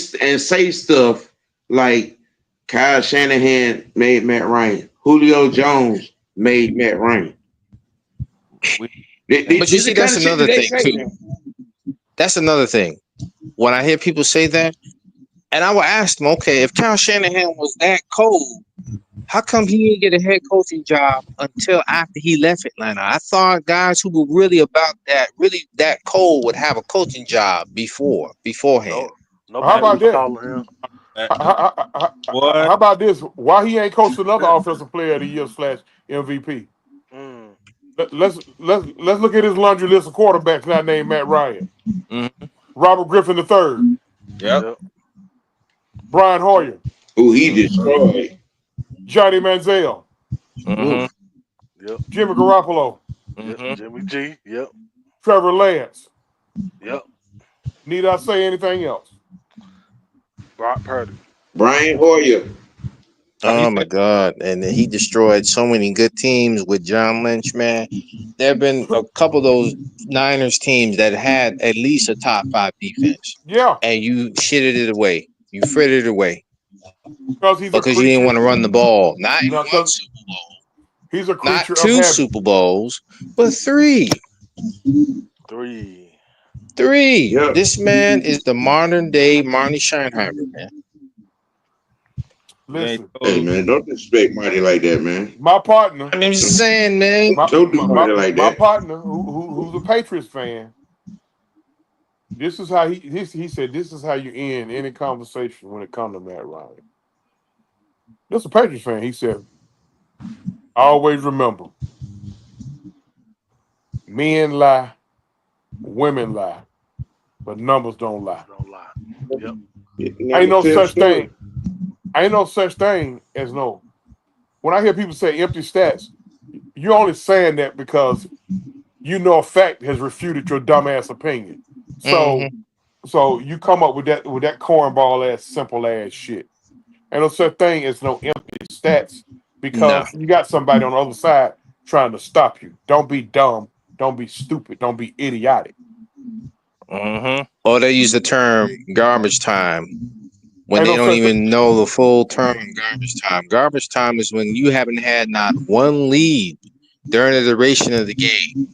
stuff like Kyle Shanahan made Matt Ryan. Julio Jones made Matt Ryan. But you see, that's another thing too. That's another thing. When I hear people say that, and I will ask them, okay, if Kyle Shanahan was that cold, how come he didn't get a head coaching job until after he left Atlanta? I thought guys who were really about that, really that cold, would have a coaching job beforehand. How about that? How about this? Why he ain't coached another offensive player of the year / MVP? Let's look at his laundry list of quarterbacks not named Matt Ryan. Robert Griffin III. Yep. Brian Hoyer. Who he destroyed. Johnny Manziel. Yep. Jimmy Garoppolo. Jimmy G. Yep. Trevor Lance. Yep. Need I say anything else? Brock Purdy. Brian Hoyer. Oh my God! And he destroyed so many good teams with John Lynch. Man, there have been a couple of those Niners teams that had at least a top 5 defense, Yeah, and you shitted it away. You frittered it away because he's a because you didn't creature. want to run the ball. Not in No, one because Super Bowl, he's a not creature of 2 habit. Super Bowls, but 3. 3. Yeah. This man is the modern day Marty Scheinheimer, man. Listen, Hey man, don't disrespect Marty like that, man. my partner, I'm just saying, man. Don't do Marty like my that. partner, who's a Patriots fan. This is how he said. This is how you end any conversation when it comes to Matt Ryan. This is a Patriots fan. He said, "Always remember, men lie, women lie, but numbers don't lie. Don't lie. Yep. Ain't no Tell such story. thing. Ain't no such thing as no." When I hear people say empty stats, you're only saying that because you know a fact has refuted your dumbass opinion. So, so you come up with that cornball ass simple ass shit. Ain't no such thing as no empty stats No. because you got somebody on the other side trying to stop you. Don't be dumb. Don't be stupid. Don't be idiotic. Or they use the term garbage time when Ain't they no don't such thing. even know the full term garbage time. Garbage time is when you haven't had not one lead during the duration of the game.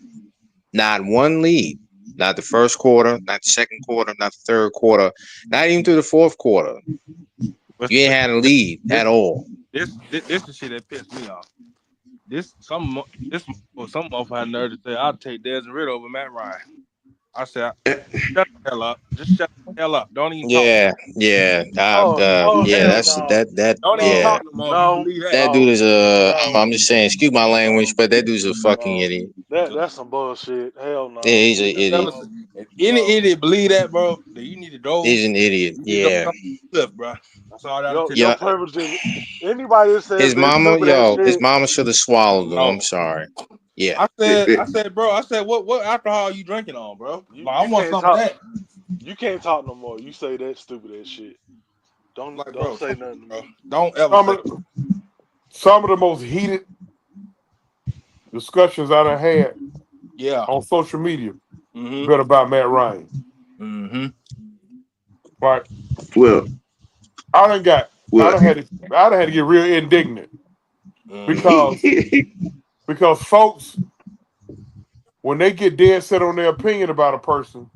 Not one lead. Not the first quarter, not the second quarter, not the third quarter, not even through the fourth quarter. You ain't had a lead at all. This the shit that pissed me off. Some motherfucker had nerve to say I'll take Desmond Ridder over Matt Ryan. I said, shut the hell up. Just shut the hell up. Don't even talk. Yeah. Oh Yeah, hell that's no. Don't even yeah. talk no more if you believe that. That dude is No. I'm just saying, excuse my language, but that dude's a fucking No. idiot. That's some bullshit. Hell no. Yeah, he's an idiot. If any idiot believe that, bro, then you need to go. He's an idiot. You need to Yeah. go cliff, bro. That's all that tell you. Your Yeah. privilege is anybody that says His that mama, stupid ass shit. his mama should have swallowed him. No. I'm sorry. Yeah. I said, bro, what alcohol are you drinking on, bro? I want some of that. You can't talk no more. You say that stupid ass shit. Don't say nothing to me. Don't ever say Some of the most heated discussions I done had on social media been about Matt Ryan. Right. Well, I done had to get real indignant because folks, when they get dead set on their opinion about a person,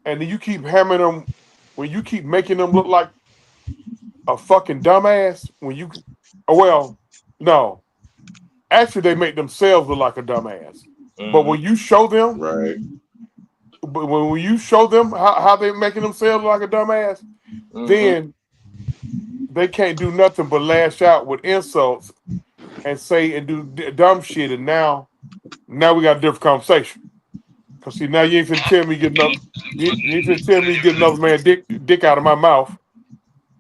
and then you keep hammering them, when you keep making them look like a fucking dumbass, no, actually they make themselves look like a dumbass. But when you show them, but when you show them how they're making themselves look like a dumbass, then they can't do nothing but lash out with insults and say and do dumb shit. And now we got a different conversation. Cause see, now you ain't finna tell me you ain't finna tell me get another man dick out of my mouth.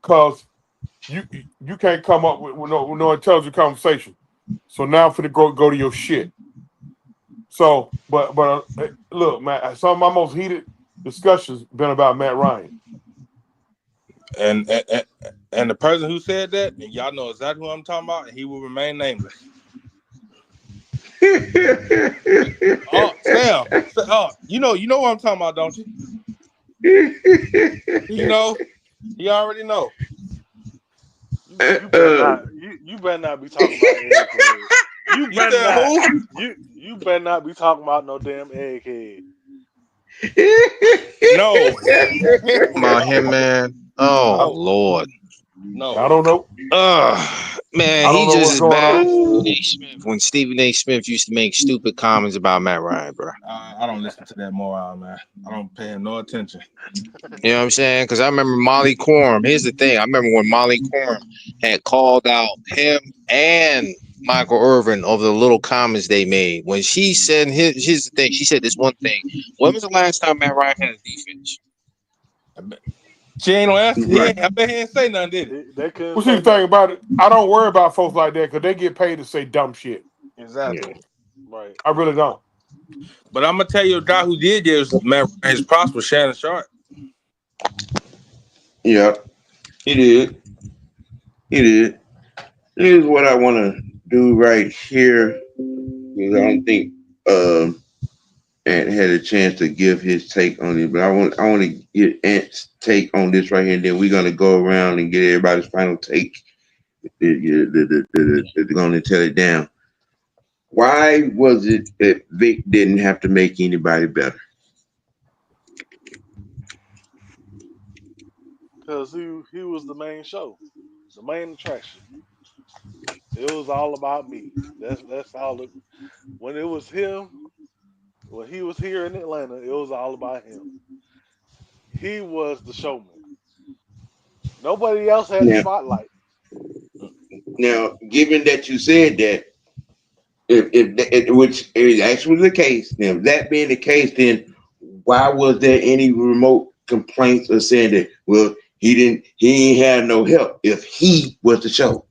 Cause you can't come up with no intelligent conversation. So now I'm finna go to your shit. So, but look, man, some of my most heated discussions been about Matt Ryan. And the person who said that, and y'all know exactly who I'm talking about, and he will remain nameless. Sam, you know what I'm talking about, don't you? He already know. You better not be talking about egghead. You better not be talking about no damn egghead. No. About him, man. Oh Lord. No. I don't know. Man, I he don't know just what's as going bad on. as when Stephen A. Smith used to make stupid comments about Matt Ryan, bro. I don't listen to that moron, man. I don't pay him no attention. You know what I'm saying? Because I remember Molly Quorum. Here's the thing. I remember when Molly Quorum had called out him and Michael Irvin over the little comments they made. When she said, here's the thing. She said this one thing. When was the last time Matt Ryan had a defense? She ain't no answer. I bet he ain't say nothing, did he? Well, see, the thing about it, I don't worry about folks like that because they get paid to say dumb shit. Exactly. I really don't. But I'm gonna tell you a guy who did give Matt Ryan his props was Shannon Sharp. Yeah, he did. He did. Here's what I want to do right here because I don't think Ant had a chance to give his take on it, but I want to get Ant's take on this right here, and then we're gonna go around and get everybody's final take. They're gonna tell it down. Why was it that Vick didn't have to make anybody better? Because he was the main show, the main attraction. It was all about me. That's all. When it was him, when he was here in Atlanta, it was all about him. He was the showman. Nobody else had the Now, spotlight. given that you said that, which is actually the case, now that being the case, then why was there any remote complaints or saying that? Well, he ain't had no help if he was the show.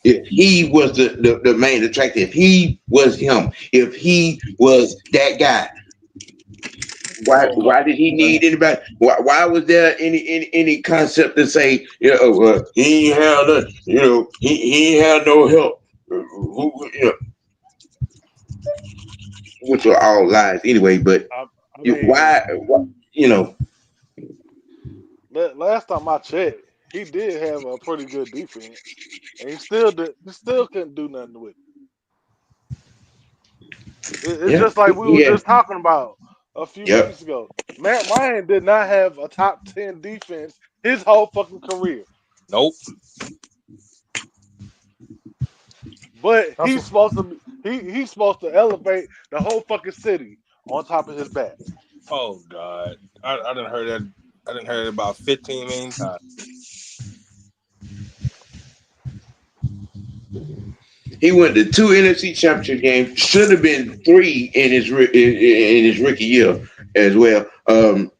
If he was the main attraction, if he was him, if he was that guy, why did he need anybody? Why was there any concept to say, he ain't had he ain't had no help, which are all lies anyway. But I mean, why last time I checked, he did have a pretty good defense, and he still couldn't do nothing with it. It's just like we were yeah, just talking about a few yep. minutes ago. Matt Ryan did not have a top 10 defense his whole fucking career. Nope. But That's he's supposed to he's supposed to elevate the whole fucking city on top of his back. Oh God, I didn't heard that. I didn't heard it about 15 million times. He went to 2 NFC Championship games. Should have been 3 in his rookie year as well. And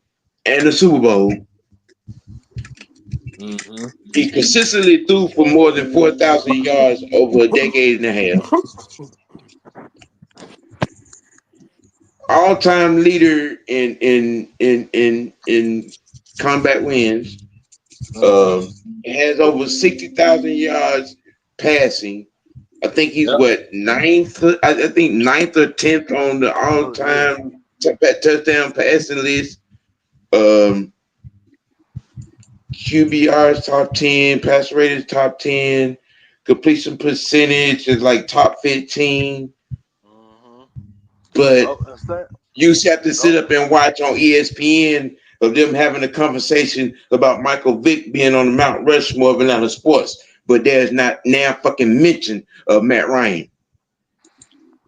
the Super Bowl. Mm-hmm. He consistently threw for more than 4,000 yards over a decade and a half. All-time leader in combat wins. Has over 60,000 yards passing. I think he's ninth. I think ninth or 10th on the all-time touchdown passing list. QBR's top 10, pass rate is top 10, completion percentage is like top 15. Mm-hmm. But you just have to sit up and watch on ESPN of them having a conversation about Michael Vick being on the Mount Rushmore of Atlanta sports. But there's not now fucking mention of Matt Ryan.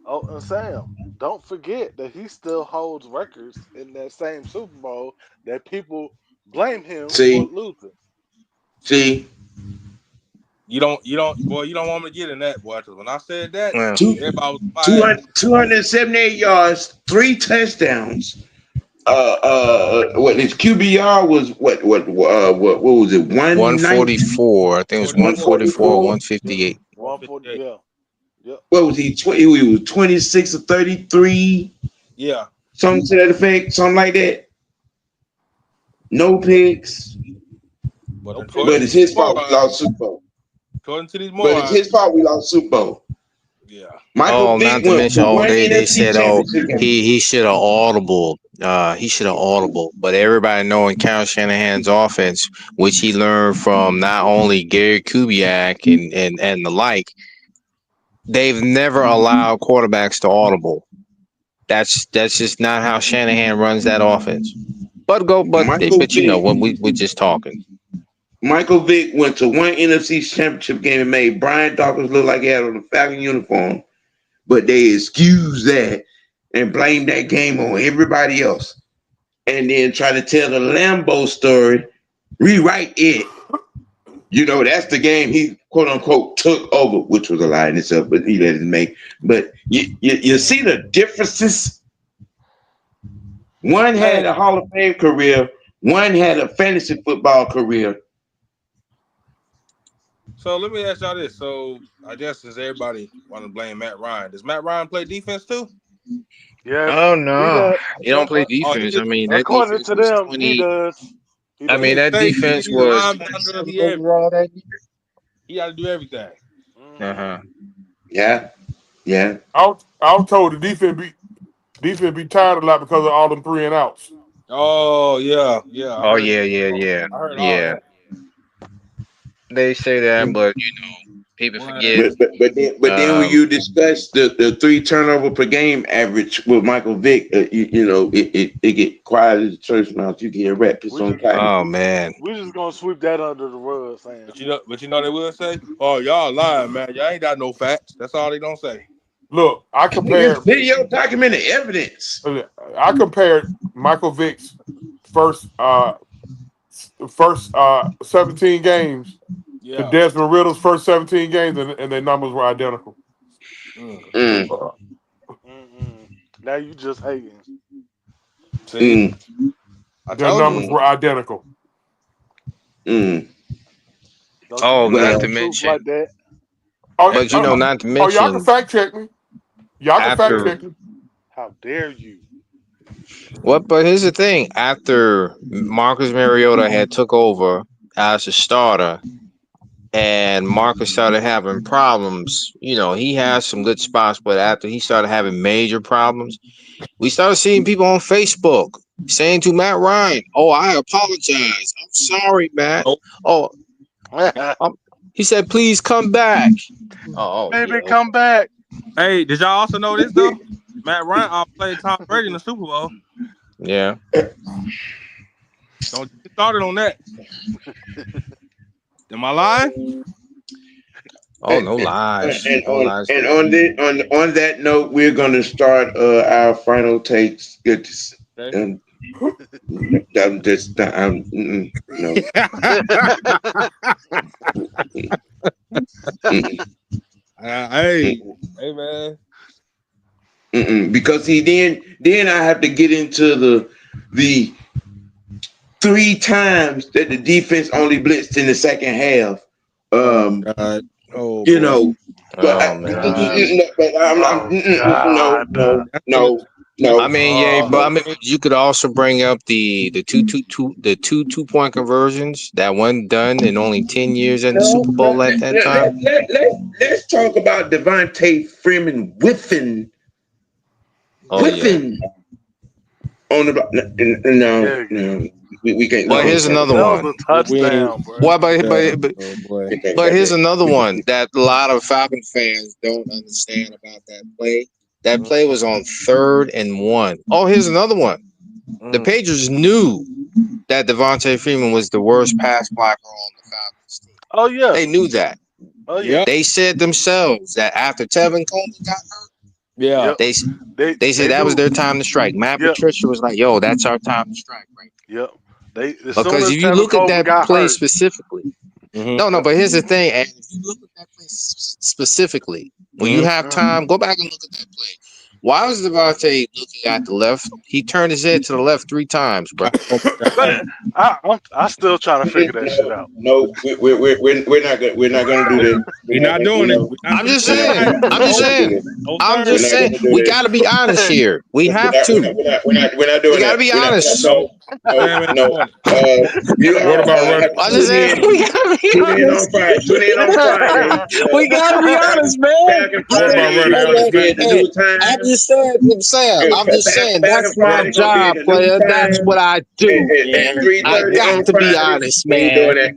Oh, and Sam, don't forget that he still holds records in that same Super Bowl that people blame him for losing. See, you don't want me to get in that, boy. Because when I said that, everybody was 278 yards, 3 touchdowns. What his QBR was? What was it? 144. I think it was 144, 158. 140. Yeah. Yep. What was he? He was 26 or 33. Yeah. Something to that effect. Something like that. No picks. But it's his fault we lost Super Bowl. According to these But it's his fault we lost Super Bowl. Yeah. Michael Vick not to mention, they said, he should have audible. He should have audible. But everybody knowing Kyle Shanahan's offense, which he learned from not only Gary Kubiak and the like, they've never allowed quarterbacks to audible. That's just not how Shanahan runs that offense. But you know, when we're just talking. Michael Vick went to 1 NFC Championship game and made Brian Dawkins look like he had on a Falcon uniform, but they excused that and blamed that game on everybody else, and then try to tell the Lambeau story, rewrite it. You know, that's the game he quote unquote took over, which was a lie in itself, but he let it make. But you see the differences. One had a Hall of Fame career. One had a fantasy football career. So let me ask y'all this. So I guess since everybody want to blame Matt Ryan, does Matt Ryan play defense too? Yes, Oh he no, does. he don't play Oh, he defense. just I mean, that According defense to was them, he 20. does. He I he mean, does. is that safety. defense He's a was linebacker. 27 He everything. overall that year. He got to do everything. Uh Hmm. huh. Yeah, yeah. I was told the defense be tired a lot because of all them 3 and outs. Oh yeah, yeah. Oh yeah, yeah, yeah, I heard all yeah. that. They say that, but people Boy, forget. But then when Um, you discuss the 3 turnover per game average with Michael Vick, it get quiet as a church mouse. You can hear rappers We on just tight. oh man, we just gonna sweep that under the rug, Sam. but you know they will say, "Oh, y'all lying, man. Y'all ain't got no facts." That's all they don't say. Look, It's video documented evidence. I compared Michael Vick's first 17 games to Yeah. Desmond Riddle's first 17 games, and their numbers were identical. Mm. Mm, Mm-mm. Now you just hating. See, mm, I Their told you. numbers mm, were identical. mm. Don't you oh, be not Well, to speaking truth like mention, that. Oh, but not to y'all can mention fact check me. Y'all can fact after check me. How dare you? what? But here's the thing: after Marcus Mariota had took over as a starter, and Marcus started having problems. He has some good spots, but after he started having major problems, we started seeing people on Facebook saying to Matt Ryan, "Oh, I apologize. I'm sorry, Matt. Nope. Oh, he said, please come back." Oh, Baby, yeah, come okay. back. Hey, did y'all also know this though? Matt Ryan outplayed Tom Brady in the Super Bowl. Yeah. Don't get started on that. Am I lying? Oh, no lies. And No lies and there. on that note, we're gonna start our final takes. Good to see. Okay. I'm just no. Mm, Hey, mm, hey, man. because then I have to get into the 3 times that the defense only blitzed in the second half. Oh Um, God. Oh you boy. know, but Oh, man. Oh no, God. That's when I no, mean, yeah, Oh. but I no. mean, you could also bring up the two-point conversions that wasn't done in only 10 years in the No, Super Bowl at that time. let's talk about Devontae Freeman Oh, yeah. whiffing on the block. No, Yeah. no, we can't Well, here's talk another That about was one. a we ain't. touchdown, bro. Well, Yeah. Oh boy. we can't but about here's that. another one that a lot of Falcon fans don't understand about that play. That play was on 3rd and 1. Oh, here's another one. The Mm. Patriots knew that Devontae Freeman was the worst pass blocker on the Falcons team. Oh yeah. They knew that. Oh yeah. Yep. They said themselves that after Tevin Coleman got hurt, Yeah. Yep. they they said They that was knew. their time to strike. Matt Yep. Patricia was like, "Yo, that's our time to strike right Yep. They as now." soon Because as if you Tevin look at Coleman that got play hurt. specifically, Mm-hmm. no, Yep. but here's the thing, and if you look at that play specifically, when you Mm-hmm. have time, go back and look at that play. Why was Devontae looking at the left? He turned his head to the left 3 times, bro. Oh my God. But I still trying to figure that shit out. No, we're not gonna do Nope. that. We not doing it. No, We not I'm finna just do it saying. tonight. I'm just we're not Nope. gonna do saying. that. No I'm sir. We're just not saying. gonna do We that. got to be honest here. We have to. We're not We doing got to that. be We're not. honest. Nope. No, Sam ain't no. doing it. You What all about running? have to I'm just saying. We got to be tune in on honest. Friday. Tune in on Friday. We got to be honest, man. Falcon What about Friday. running Hey, Alex man. Will be Mack? at the Hey, new I'm time. just saying, Sam. I'm just saying. That's Falcon my Friday gonna be at job, the new player. That's time what I do. at I 3:30 got on to be Friday. honest, We ain't man. doing that.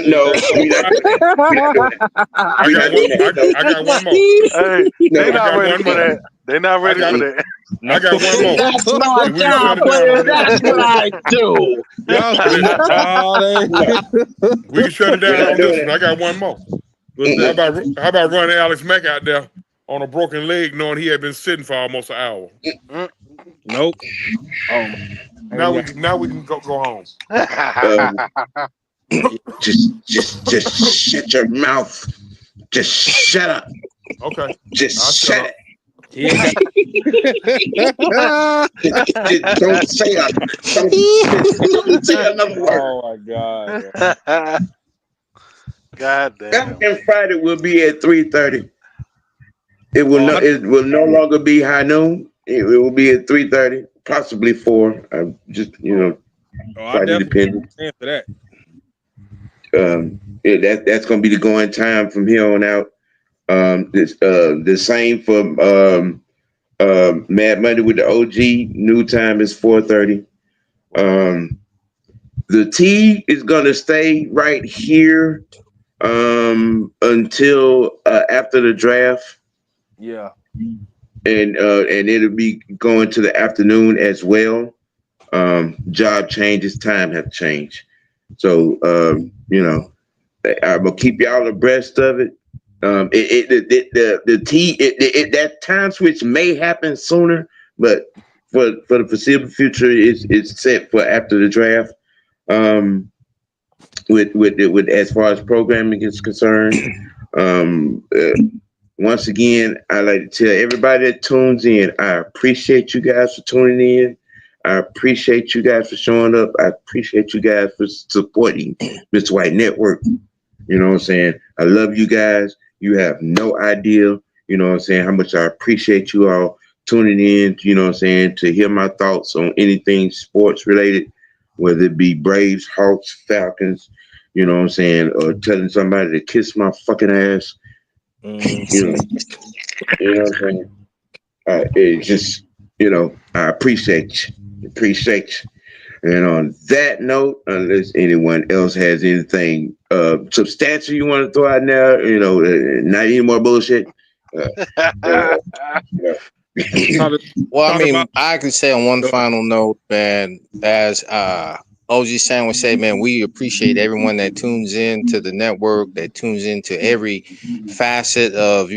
No, 3:30 on we're not doing Friday. that. We're not doing that. I We're got not one. doing that. No, I got one more. Hey, they no, I not got ready one for more. that. They not I ready got for that. No. I got one more, That's my and we can shut job, it down player. on this That's one. what I do. Y'all And see, oh, no. we can shut it We're down not on this doing one. it. I got one more. what's How that? about running Alex Mack out there on a broken leg, knowing he had been sitting for almost an hour? Mm. Nope. Oh my. Hey, Now yeah. we can go home. Um, Yeah. just shut your mouth. Just shut up. Okay, I'll Just shut shut up. it. He ain't got. Just don't say a don't say another word. Oh my God. God damn. Falcon Friday will be at 3:30. Oh, It will no longer be high noon. It will be at 3:30, possibly 4. I'm just I quite definitely independent. stand for that. That's gonna be the going time from here on out. The same for Mad Monday with the OG. New time is 4:30. The T is gonna stay right here until after the draft, Yeah. and it'll be going to the afternoon as well. Job changes, time have changed. So I'm gonna keep y'all abreast of it. That time switch may happen sooner, but for the foreseeable future, it's set for after the draft. Um, with as far as programming is concerned, um, uh, once again, I like to tell everybody that tunes in, I appreciate you guys for tuning in. I appreciate you guys for showing up. I appreciate you guys for supporting Mr. White Network. You know what I'm saying? I love you guys. You have no idea, you know what I'm saying, how much I appreciate you all tuning in, you know what I'm saying, to hear my thoughts on anything sports related, whether it be Braves, Hawks, Falcons, you know what I'm saying, or telling somebody to kiss my fucking ass. You know, you know what I'm saying? It's just, I appreciate you. Appreciate you. And on that note, unless anyone else has anything substantial you want to throw out there, not any more bullshit. Uh, uh, Well, I Talk mean, about I can say on one final note, man, as OG Sam would say, man, we appreciate everyone that tunes in to the network, that tunes into every facet of,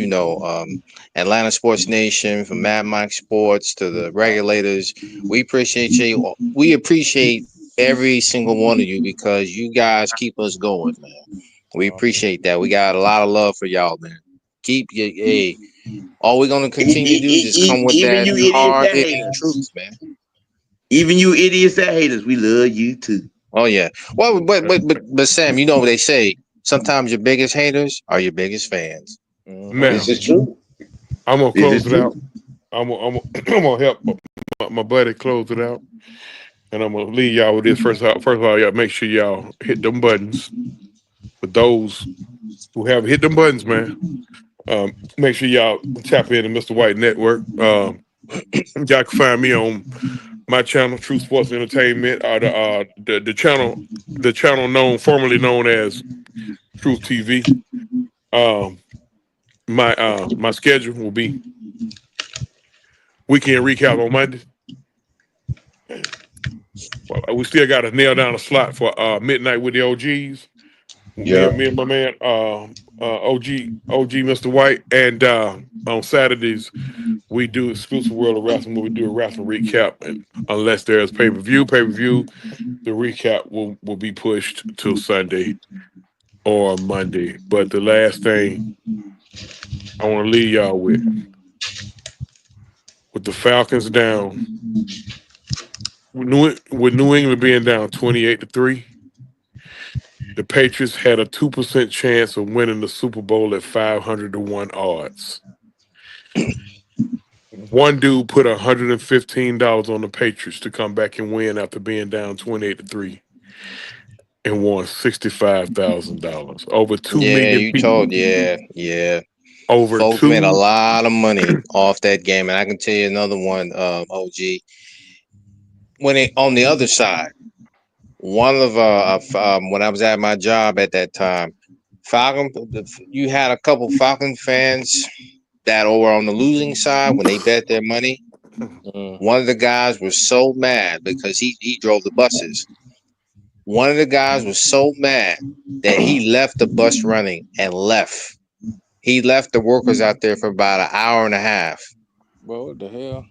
Atlanta Sports Nation, from Mad Mike Sports to the regulators. We appreciate you. We appreciate every single one of you because you guys keep us going, man. We appreciate that. We got a lot of love for y'all, man. Keep your, hey, all we're gonna continue to do is just come with even that you idiots hard that hitting hate truth, us, man. even you idiots that hate us, we love you too. Oh yeah. Well, but Sam, you know what they say. Sometimes your biggest haters are your biggest fans. This Now, is true. I'm gonna This close is it out. true. I'm gonna help my buddy close it out, and I'm gonna leave y'all with this. First of all, y'all make sure y'all hit them buttons. For those who haven't hit them buttons, man, make sure y'all tap into Mr. White Network. Y'all can find me on my channel, True Sports Entertainment, or the channel formerly known as Truth TV. Um, my schedule will be weekend recap on Monday. Well, we still got to nail down a slot for midnight with the OGs. Yeah. Me and my man OG Mr. White, and on Saturdays we do exclusive World of Wrestling where we do a wrestling recap. And unless there's pay-per-view, the recap will be pushed till Sunday or Monday. But the last thing I want to leave y'all with the Falcons down, with New England being down 28-3, the Patriots had a 2% chance of winning the Super Bowl at 500-1 odds. One dude put $115 on the Patriots to come back and win after being down 28-3 and won $65,000. Over 2 Yeah, million you people. told. Yeah. Over Folks made a two. lot of money off that game, and I can tell you another one, OG. When it on the other side, one of when I was at my job at that time, Falcon, you had a couple Falcon fans that were on the losing side when they bet their money. One of the guys was so mad because he drove the buses. One of the guys was so mad that he left the bus running and left. He left the workers out there for about an hour and a half bro, what the hell?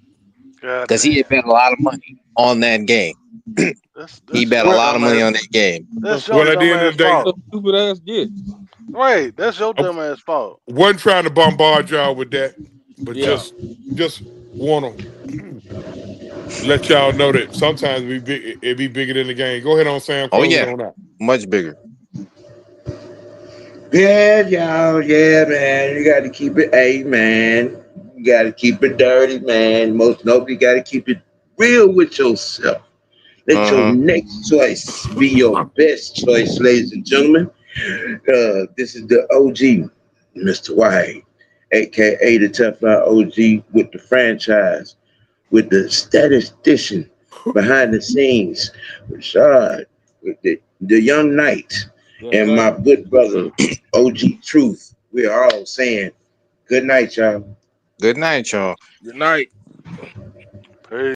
God because he had damn. bet a lot of money on that game. He That's bet a your Well, lot of dumb money ass. on that game. That's your well, at the dumb end ass of the day, What fault. a stupid ass get. Right. That's your I dumb ass fault. wasn't trying to bombard y'all with that, but Yeah. just want to let y'all know that sometimes it be bigger than the game. Go ahead on, Sam. Oh Close it yeah, on out. much bigger. Yeah, y'all. Yeah, man. You got to keep it A, man. gotta keep it dirty, man. Most noble, you gotta keep it real with yourself. Let your next choice be your best choice, ladies and gentlemen. This is the OG, Mr. White, aka the Teflon OG with the franchise, with the statistician behind the scenes, Rashad, with the young knight, Yes, and my sir. good brother, OG Truth. We are all saying good night, y'all. Good night, y'all. Good night. Peace.